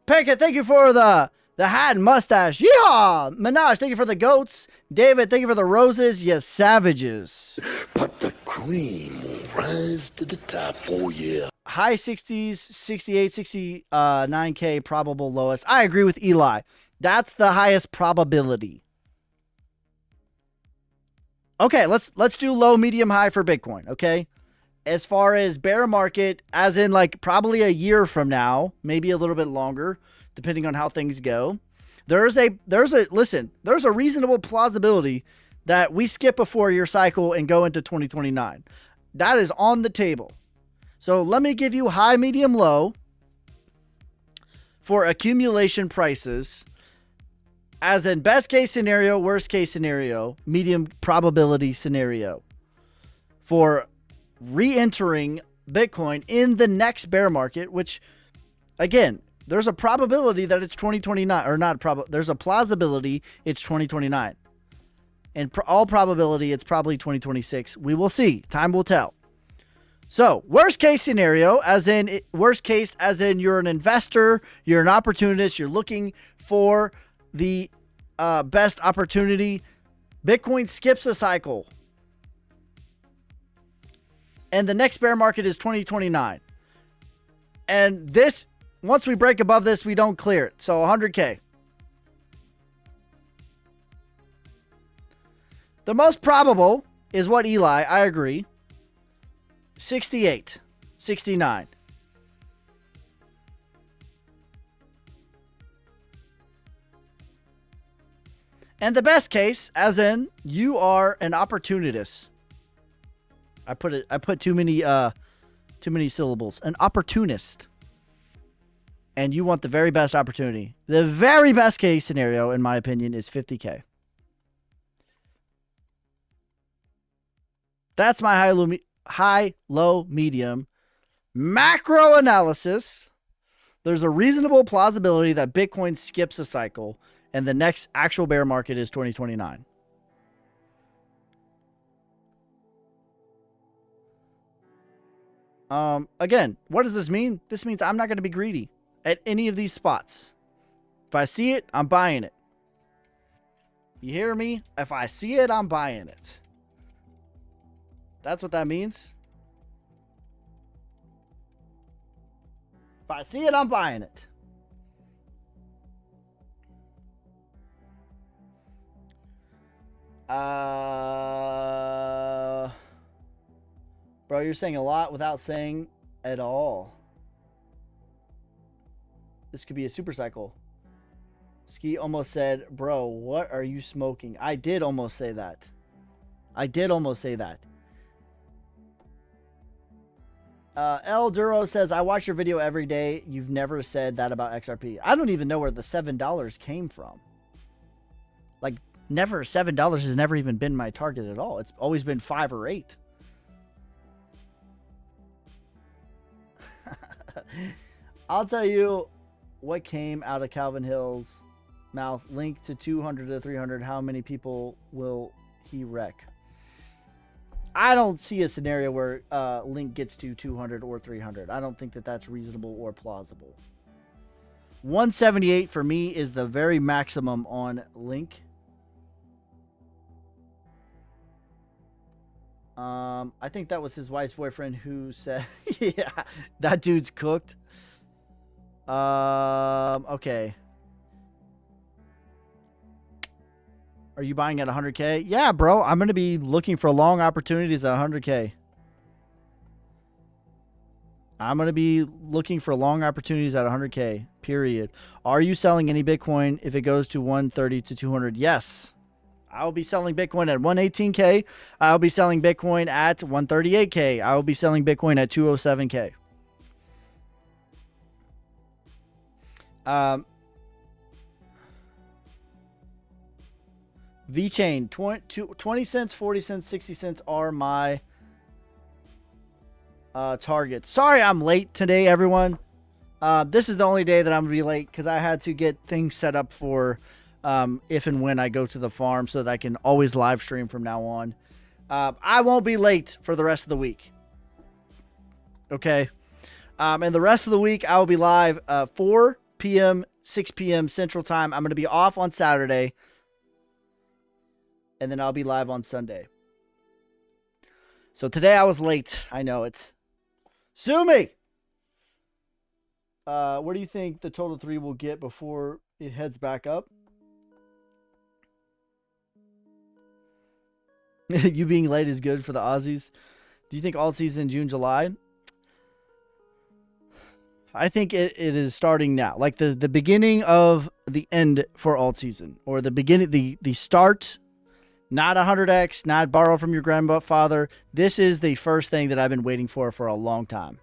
Pickett, thank you for the hat and mustache. Yeehaw! Minaj, thank you for the goats. David, thank you for the roses. You savages. But the cream will rise to the top. Oh, yeah. High 60s, 68, 69K probable lowest. I agree with Eli. That's the highest probability. Okay, let's do low, medium, high for Bitcoin, okay? As far as bear market, as in like probably a year from now, maybe a little bit longer, depending on how things go. There's a reasonable plausibility that we skip a 4-year cycle and go into 2029. That is on the table. So let me give you high, medium, low for accumulation prices. As in best case scenario, worst case scenario, medium probability scenario for re-entering Bitcoin in the next bear market, which again, there's a probability that it's 2029 or not. There's a plausibility it's 2029 and all probability it's probably 2026. We will see. Time will tell. So worst case scenario, as in you're an investor, you're an opportunist, you're looking for the best opportunity. Bitcoin skips a cycle. And the next bear market is 2029. And this, once we break above this, we don't clear it. So 100K. The most probable is what Eli, I agree. 68, 69. And the best case, as in you are an opportunist. I put too many syllables. An opportunist. And you want the very best opportunity. The very best case scenario, in my opinion, is 50K. That's my high, low, medium macro analysis. There's a reasonable plausibility that Bitcoin skips a cycle and the next actual bear market is 2029. Again, what does this mean? This means I'm not going to be greedy at any of these spots. If I see it, I'm buying it. You hear me? If I see it, I'm buying it. That's what that means. If I see it, I'm buying it. Bro, you're saying a lot without saying at all. This could be a super cycle. Ski almost said, bro, what are you smoking? I did almost say that. I did almost say that. El Duro says, I watch your video every day. You've never said that about XRP. I don't even know where the $7 came from. Like, never. $7 has never even been my target at all. It's always been 5 or 8. I'll tell you what came out of Calvin Hill's mouth. Link to 200 to 300. How many people will he wreck? I don't see a scenario where Link gets to 200 or 300. I don't think that that's reasonable or plausible. 178 for me is the very maximum on Link. I think that was his wife's boyfriend who said, yeah, that dude's cooked. Okay. Are you buying at 100K? Yeah, bro. I'm going to be looking for long opportunities at 100K. I'm going to be looking for long opportunities at 100K, period. Are you selling any Bitcoin if it goes to 130 to 200? Yes. I'll be selling Bitcoin at 118K. I'll be selling Bitcoin at 138K. I will be selling Bitcoin at 207K. VeChain, 20 cents, 40 cents, 60 cents are my targets. Sorry I'm late today, everyone. This is the only day that I'm going to be late because I had to get things set up for if and when I go to the farm so that I can always live stream from now on. I won't be late for the rest of the week. Okay. And the rest of the week, I will be live 4 p.m., 6 p.m. Central Time. I'm going to be off on Saturday. And then I'll be live on Sunday. So today I was late. I know it. Sue me! What do you think the total 3 will get before it heads back up? You being late is good for the Aussies. Do you think alt season June, July? I think it is starting now. Like the beginning of the end for alt season. Or the beginning, the start. Not 100x, not borrow from your grandfather. This is the first thing that I've been waiting for a long time.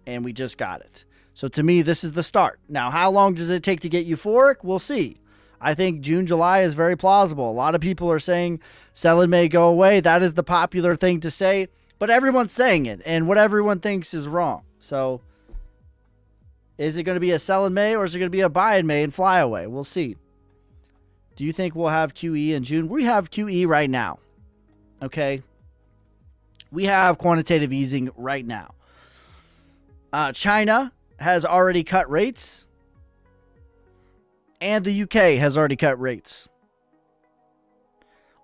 And we just got it. So to me, this is the start. Now, how long does it take to get euphoric? We'll see. I think June, July is very plausible. A lot of people are saying sell in May, go away. That is the popular thing to say. But everyone's saying it. And what everyone thinks is wrong. So is it going to be a sell in May or is it going to be a buy in May and fly away? We'll see. Do you think we'll have QE in June? We have QE right now. Okay. We have quantitative easing right now. China has already cut rates. And the UK has already cut rates.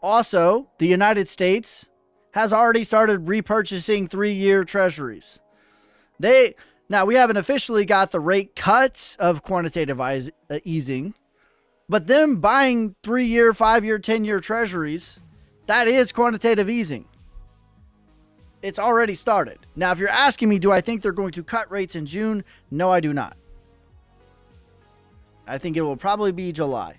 Also, the United States has already started repurchasing 3-year treasuries. Now, we haven't officially got the rate cuts of quantitative easing. But them buying 3-year, 5-year, 10-year treasuries, that is quantitative easing. It's already started. Now, if you're asking me, do I think they're going to cut rates in June? No, I do not. I think it will probably be July.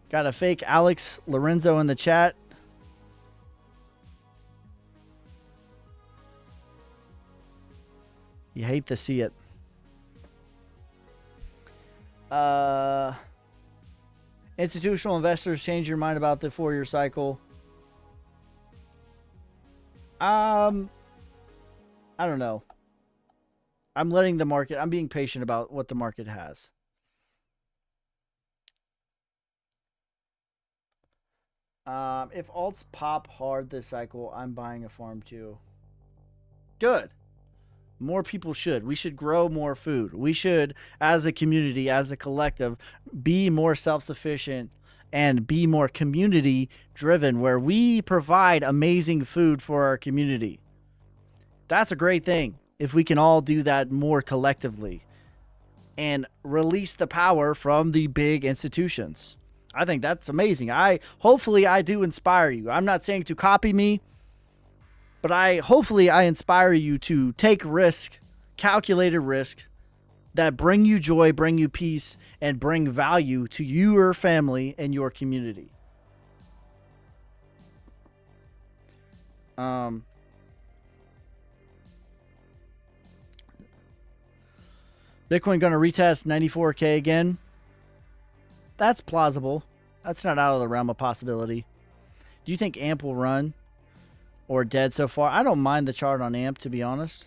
Got a fake Alex Lorenzo in the chat. You hate to see it. Institutional investors change your mind about the 4-year cycle. I don't know. I'm letting the market. I'm being patient about what the market has. If alts pop hard this cycle, I'm buying a farm too. Good. More people should. We should grow more food. We should, as a community, as a collective, be more self-sufficient and be more community driven, where we provide amazing food for our community. That's a great thing if we can all do that more collectively and release the power from the big institutions. I think that's amazing. Hopefully I do inspire you. I'm not saying to copy me, but hopefully I inspire you to take risk, calculated risk, that bring you joy, bring you peace, and bring value to your family and your community. Bitcoin going to retest 94K again. That's plausible. That's not out of the realm of possibility. Do you think AMP will run or dead so far? I don't mind the chart on AMP, to be honest.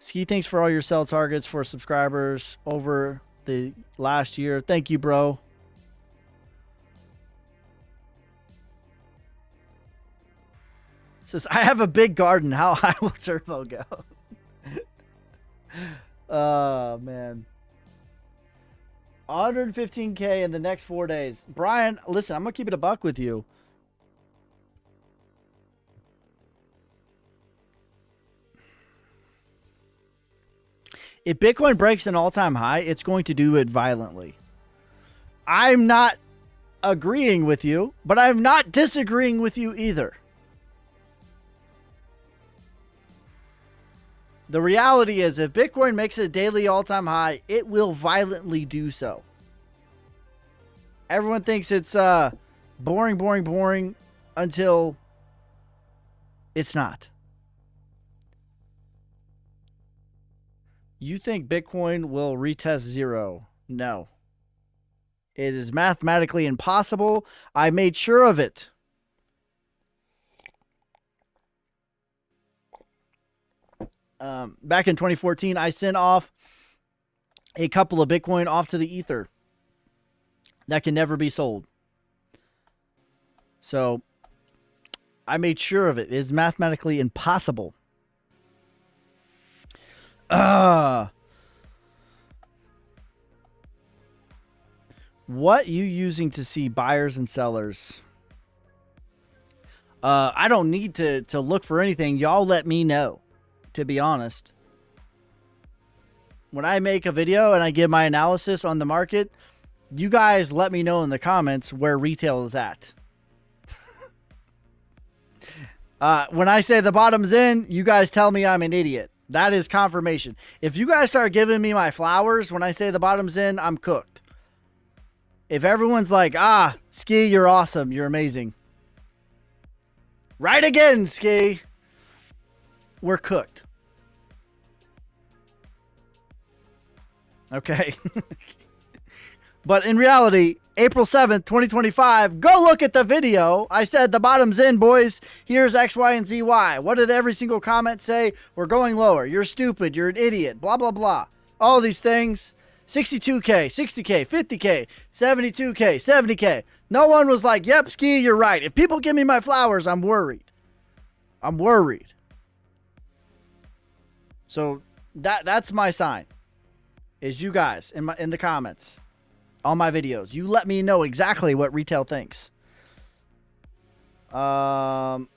Ski, thanks for all your sell targets for subscribers over the last year. Thank you, bro. Says, I have a big garden. How high will Turbo go? Oh, man. 115K in the next 4 days. Brian, listen, I'm going to keep it a buck with you. If Bitcoin breaks an all-time high, it's going to do it violently. I'm not agreeing with you, but I'm not disagreeing with you either. The reality is, if Bitcoin makes a daily all-time high, it will violently do so. Everyone thinks it's boring until it's not. You think Bitcoin will retest zero? No. It is mathematically impossible. I made sure of it. Back in 2014, I sent off a couple of Bitcoin off to the Ether that can never be sold. So I made sure of it. It is mathematically impossible. What you using to see buyers and sellers? I don't need to look for anything. Y'all let me know, to be honest. When I make a video and I give my analysis on the market, you guys let me know in the comments where retail is at. When I say the bottom's in, you guys tell me I'm an idiot. That is confirmation. If you guys start giving me my flowers when I say the bottom's in, I'm cooked. If everyone's like, Ski, you're awesome, you're amazing. Right again, Ski. We're cooked. Okay. But in reality, April 7th, 2025, go look at the video. I said the bottom's in, boys. Here's X, Y, and Z, Y. What did every single comment say? We're going lower. You're stupid. You're an idiot. Blah, blah, blah. All these things. 62K, 60K, 50K, 72K, 70K. No one was like, yep, Ski, you're right. If people give me my flowers, I'm worried. I'm worried. So that's my sign. Is you guys in the comments. On my videos, you let me know exactly what retail thinks. Alex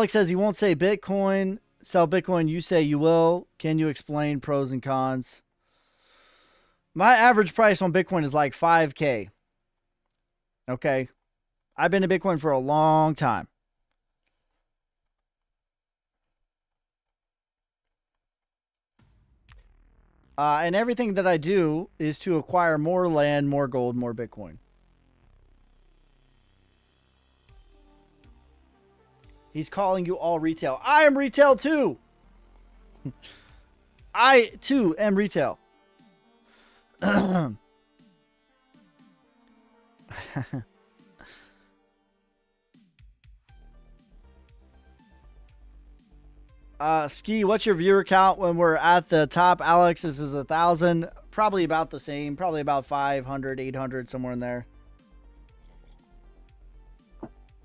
says you won't say Bitcoin, sell Bitcoin. You say you will. Can you explain pros and cons? My average price on Bitcoin is like 5K. Okay. I've been in Bitcoin for a long time. And everything that I do is to acquire more land, more gold, more Bitcoin. He's calling you all retail. I am retail too. I too am retail. Ski, what's your viewer count when we're at the top? Alex, this is 1,000. Probably about the same. Probably about 500, 800, somewhere in there.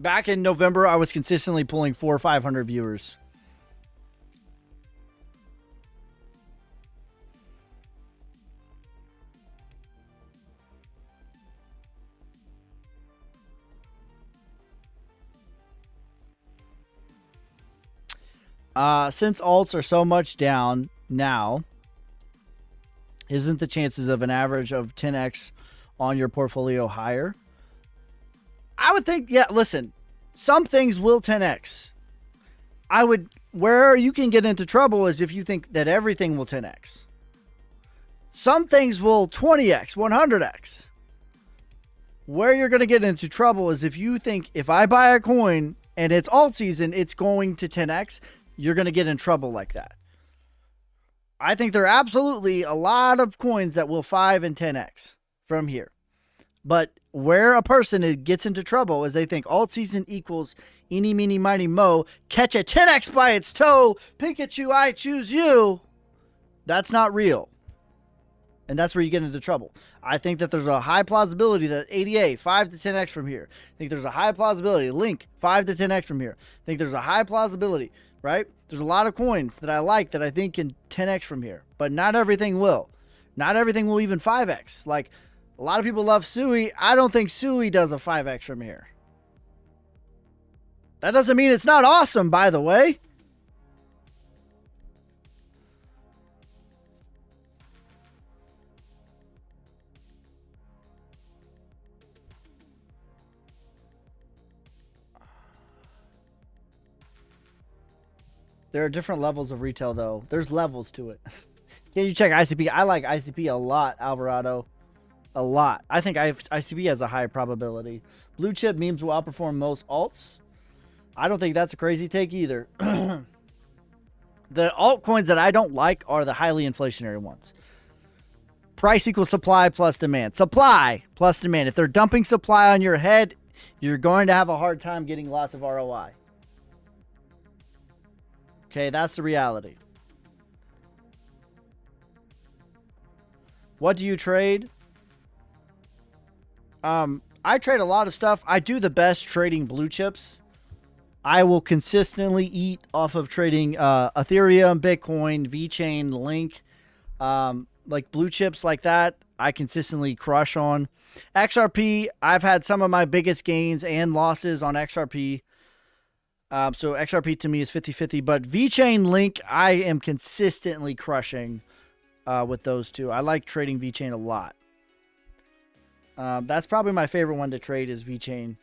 Back in November, I was consistently pulling 400 or 500 viewers. Since alts are so much down now, isn't the chances of an average of 10x on your portfolio higher? I would think, yeah, listen, some things will 10x. Where you can get into trouble is if you think that everything will 10x. Some things will 20x, 100x. Where you're going to get into trouble is if you think if I buy a coin and it's alt season, it's going to 10x, you're going to get in trouble like that. I think there are absolutely a lot of coins that will 5 and 10x from here. But where a person gets into trouble is they think alt season equals eeny, meeny, miny, mo, catch a 10x by its toe, Pikachu, I choose you. That's not real. And that's where you get into trouble. I think that there's a high plausibility that ADA, 5 to 10x from here. I think there's a high plausibility. Link, 5 to 10x from here. I think there's a high plausibility, right? There's a lot of coins that I like that I think can 10x from here. But not everything will. Not everything will even 5x. Like, a lot of people love Sui. I don't think Sui does a 5x from here. That doesn't mean it's not awesome, by the way. There are different levels of retail, though. There's levels to it. Can you check ICP? I like ICP a lot, Alvarado. A lot. I think ICP has a high probability. Blue chip memes will outperform most alts. I don't think that's a crazy take either. The altcoins that I don't like are the highly inflationary ones. Price equals supply plus demand. Supply plus demand. If they're dumping supply on your head, you're going to have a hard time getting lots of ROI. Okay, that's the reality. What do you trade? I trade a lot of stuff. I do the best trading blue chips. I will consistently eat off of trading Ethereum, Bitcoin, VeChain, Link, like blue chips like that. I consistently crush on. XRP, I've had some of my biggest gains and losses on XRP. So XRP to me is 50-50, but VeChain, Link, I am consistently crushing with those two. I like trading VeChain a lot. That's probably my favorite one to trade is VeChain.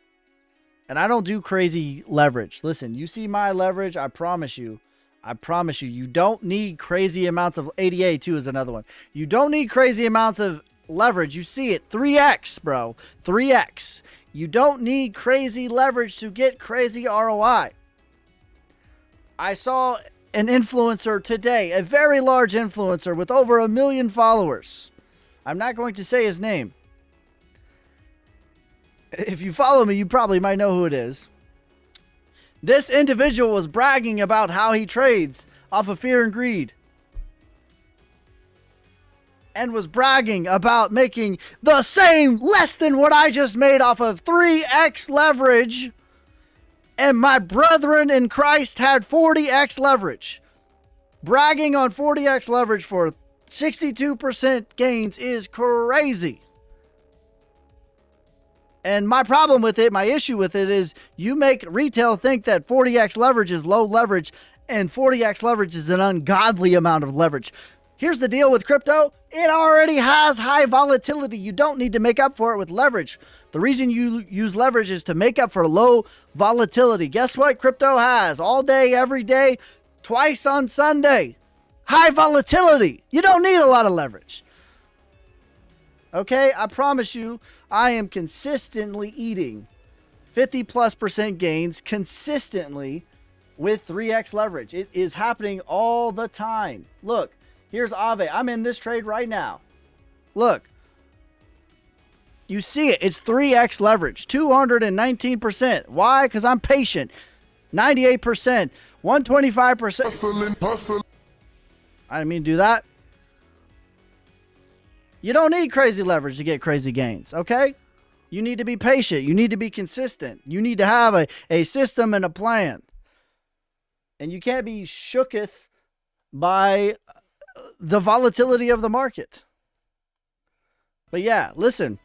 And I don't do crazy leverage. Listen, you see my leverage, I promise you, you don't need crazy amounts of ADA too is another one. You don't need crazy amounts of leverage. You see it, 3x, bro, 3x. You don't need crazy leverage to get crazy ROI. I saw an influencer today, a very large influencer with over 1 million followers. I'm not going to say his name. If you follow me, you probably might know who it is. This individual was bragging about how he trades off of fear and greed. And was bragging about making the same, less than what I just made off of 3x leverage. And my brethren in Christ had 40x leverage. Bragging on 40x leverage for 62% gains is crazy. And my problem with it, my issue with it is you make retail think that 40x leverage is low leverage and 40x leverage is an ungodly amount of leverage. Here's the deal with crypto. It already has high volatility. You don't need to make up for it with leverage. The reason you use leverage is to make up for low volatility. Guess what crypto has? All day, every day, twice on Sunday. High volatility. You don't need a lot of leverage. Okay, I promise you, I am consistently eating 50+% gains consistently with 3x leverage. It is happening all the time. Look, here's Aave. I'm in this trade right now. Look, you see it. It's 3x leverage, 219%. Why? Because I'm patient. 98%, 125%. Hustling. I didn't mean to do that. You don't need crazy leverage to get crazy gains, okay? You need to be patient. You need to be consistent. You need to have a system and a plan. And you can't be shooketh by the volatility of the market. But yeah, listen.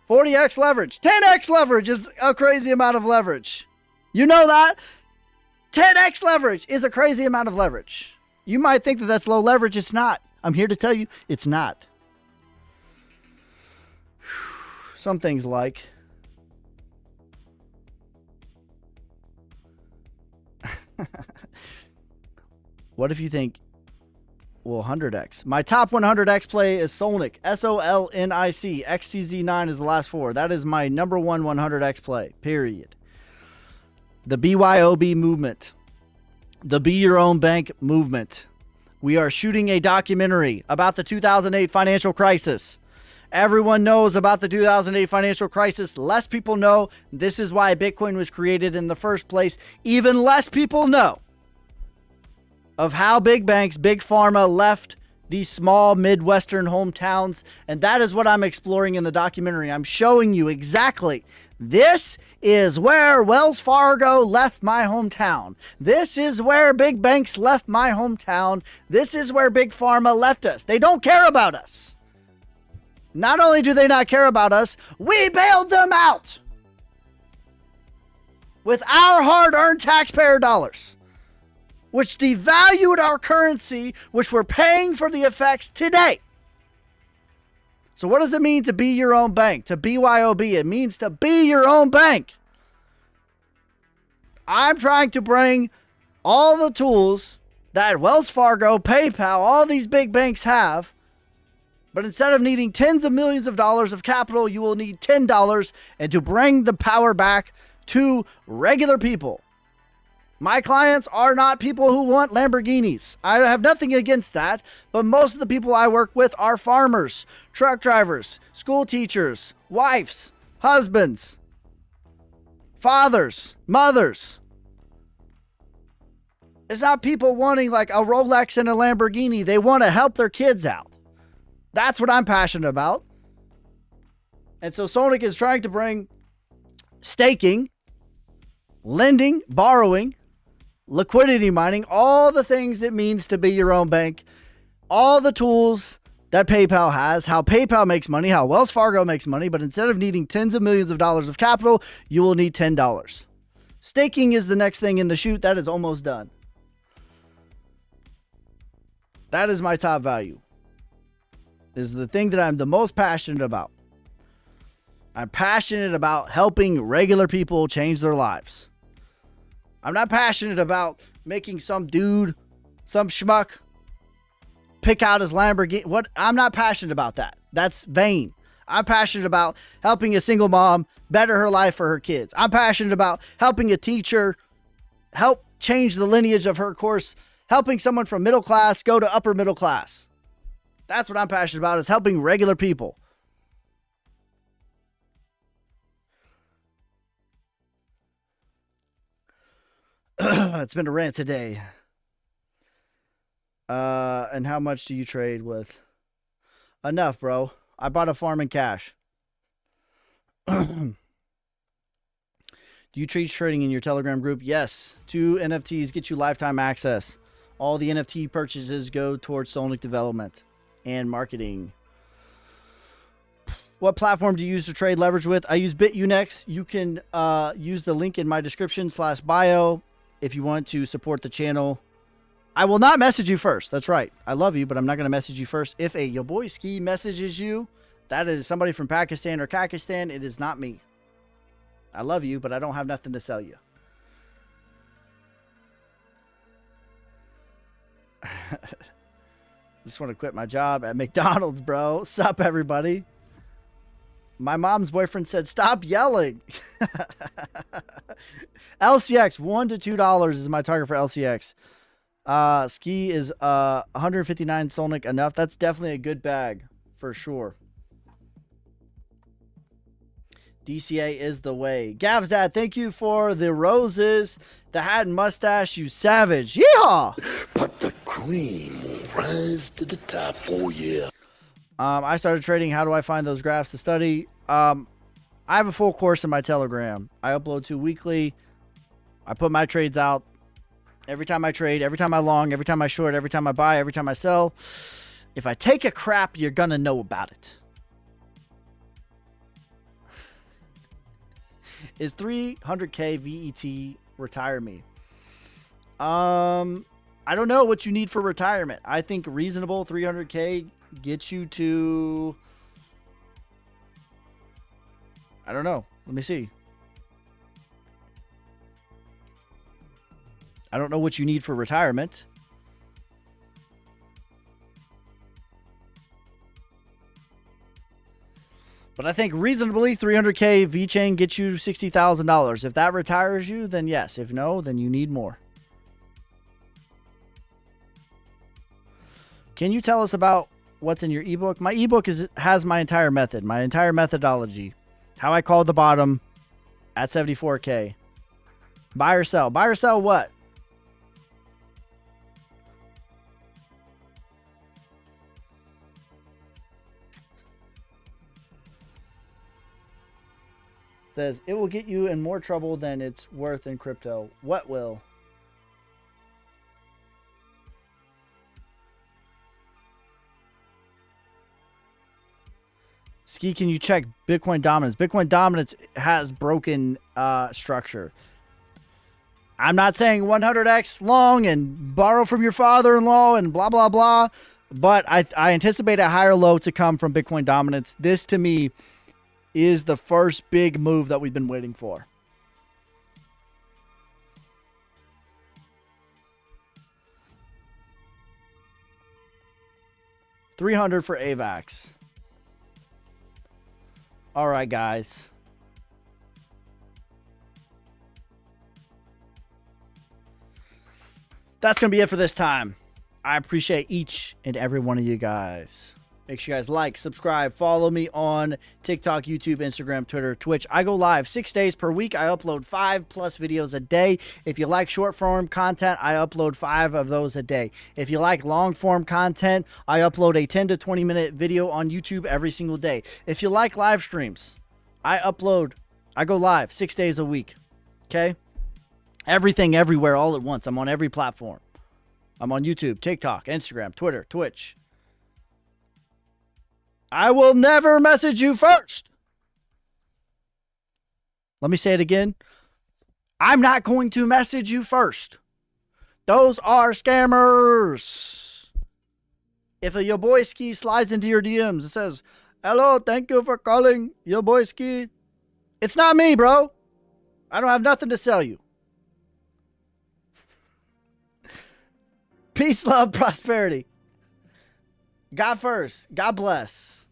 40x leverage. 10x leverage is a crazy amount of leverage. You know that? 10x leverage is a crazy amount of leverage. You might think that that's low leverage. It's not. I'm here to tell you it's not. Some things like what if you think, well, 100x. My top 100x play is Solnic. SOLNIC. XTZ9 is the last four. That is my number one 100x play, period. The BYOB movement. The Be Your Own Bank movement. We are shooting a documentary about the 2008 financial crisis. Everyone knows about the 2008 financial crisis. Less people know. This is why Bitcoin was created in the first place. Even less people know of how big banks, big pharma left these small Midwestern hometowns. And that is what I'm exploring in the documentary. I'm showing you exactly. This is where Wells Fargo left my hometown. This is where big banks left my hometown. This is where big pharma left us. They don't care about us. Not only do they not care about us, we bailed them out with our hard-earned taxpayer dollars, which devalued our currency, which we're paying for the effects today. So what does it mean to be your own bank? To BYOB, it means to be your own bank. I'm trying to bring all the tools that Wells Fargo, PayPal, all these big banks have, but instead of needing tens of millions of dollars of capital, you will need $10, and to bring the power back to regular people. My clients are not people who want Lamborghinis. I have nothing against that, but most of the people I work with are farmers, truck drivers, school teachers, wives, husbands, fathers, mothers. It's not people wanting like a Rolex and a Lamborghini. They want to help their kids out. That's what I'm passionate about. And so Sonic is trying to bring staking, lending, borrowing, liquidity mining, all the things it means to be your own bank, all the tools that PayPal has, how PayPal makes money, how Wells Fargo makes money, but instead of needing tens of millions of dollars of capital, you will need $10. Staking is the next thing in the chute. That is almost done. That is my top value. This is the thing that I'm the most passionate about. I'm passionate about helping regular people change their lives. I'm not passionate about making some dude, some schmuck, pick out his Lamborghini. I'm not passionate about that. That's vain. I'm passionate about helping a single mom better her life for her kids. I'm passionate about helping a teacher help change the lineage of her course, helping someone from middle class go to upper middle class. That's what I'm passionate about, is helping regular people. It's been a rant today. And how much do you trade with? Enough, bro. I bought a farm in cash. Do you treat trading in your Telegram group? Yes. 2 NFTs get you lifetime access. All the NFT purchases go towards Sonic development and marketing. What platform do you use to trade leverage with? I use BitUnex. You can use the link in my description /bio if you want to support the channel. I will not message you first. That's right. I love you, but I'm not going to message you first. If your boy Ski messages you, that is somebody from Pakistan or Kakistan. It is not me. I love you, but I don't have nothing to sell you. Just want to quit my job at McDonald's, bro. Sup, everybody? My mom's boyfriend said, stop yelling. LCX, $1 to $2 is my target for LCX. Ski is 159 Solnic enough. That's definitely a good bag for sure. DCA is the way. Gav's dad, thank you for the roses, the hat and mustache, you savage. Yeehaw! But the cream will rise to the top. Oh, yeah. I started trading. How do I find those graphs to study? I have a full course in my Telegram. I upload 2 weekly. I put my trades out. Every time I trade, every time I long, every time I short, every time I buy, every time I sell. If I take a crap, you're going to know about it. Is 300K VET retire me? I don't know what you need for retirement. I think reasonable 300K gets you to, I don't know. Let me see. I don't know what you need for retirement. But I think reasonably 300K VeChain gets you $60,000. If that retires you, then yes. If no, then you need more. Can you tell us about what's in your ebook? My ebook has my entire method, my entire methodology. How I called the bottom at 74K. Buy or sell. Buy or sell what? Says it will get you in more trouble than it's worth in crypto. What will? Ski, can you check Bitcoin Dominance? Bitcoin Dominance has broken structure. I'm not saying 100x long and borrow from your father-in-law and blah, blah, blah. But I anticipate a higher low to come from Bitcoin Dominance. This, to me, is the first big move that we've been waiting for. $300 for AVAX. All right, guys. That's going to be it for this time. I appreciate each and every one of you guys. Make sure you guys like, subscribe, follow me on TikTok, YouTube, Instagram, Twitter, Twitch. I go live 6 days per week. I upload 5+ videos a day. If you like short form content, I upload 5 of those a day. If you like long form content, I upload a 10 to 20 minute video on YouTube every single day. If you like live streams, I go live 6 days a week. Okay? Everything, everywhere, all at once. I'm on every platform. I'm on YouTube, TikTok, Instagram, Twitter, Twitch. I will never message you first. Let me say it again. I'm not going to message you first. Those are scammers. If a Yo Boy Ski slides into your DMs and says, hello, thank you for calling Yo Boy Ski. It's not me, bro. I don't have nothing to sell you. Peace, love, prosperity. God first. God bless.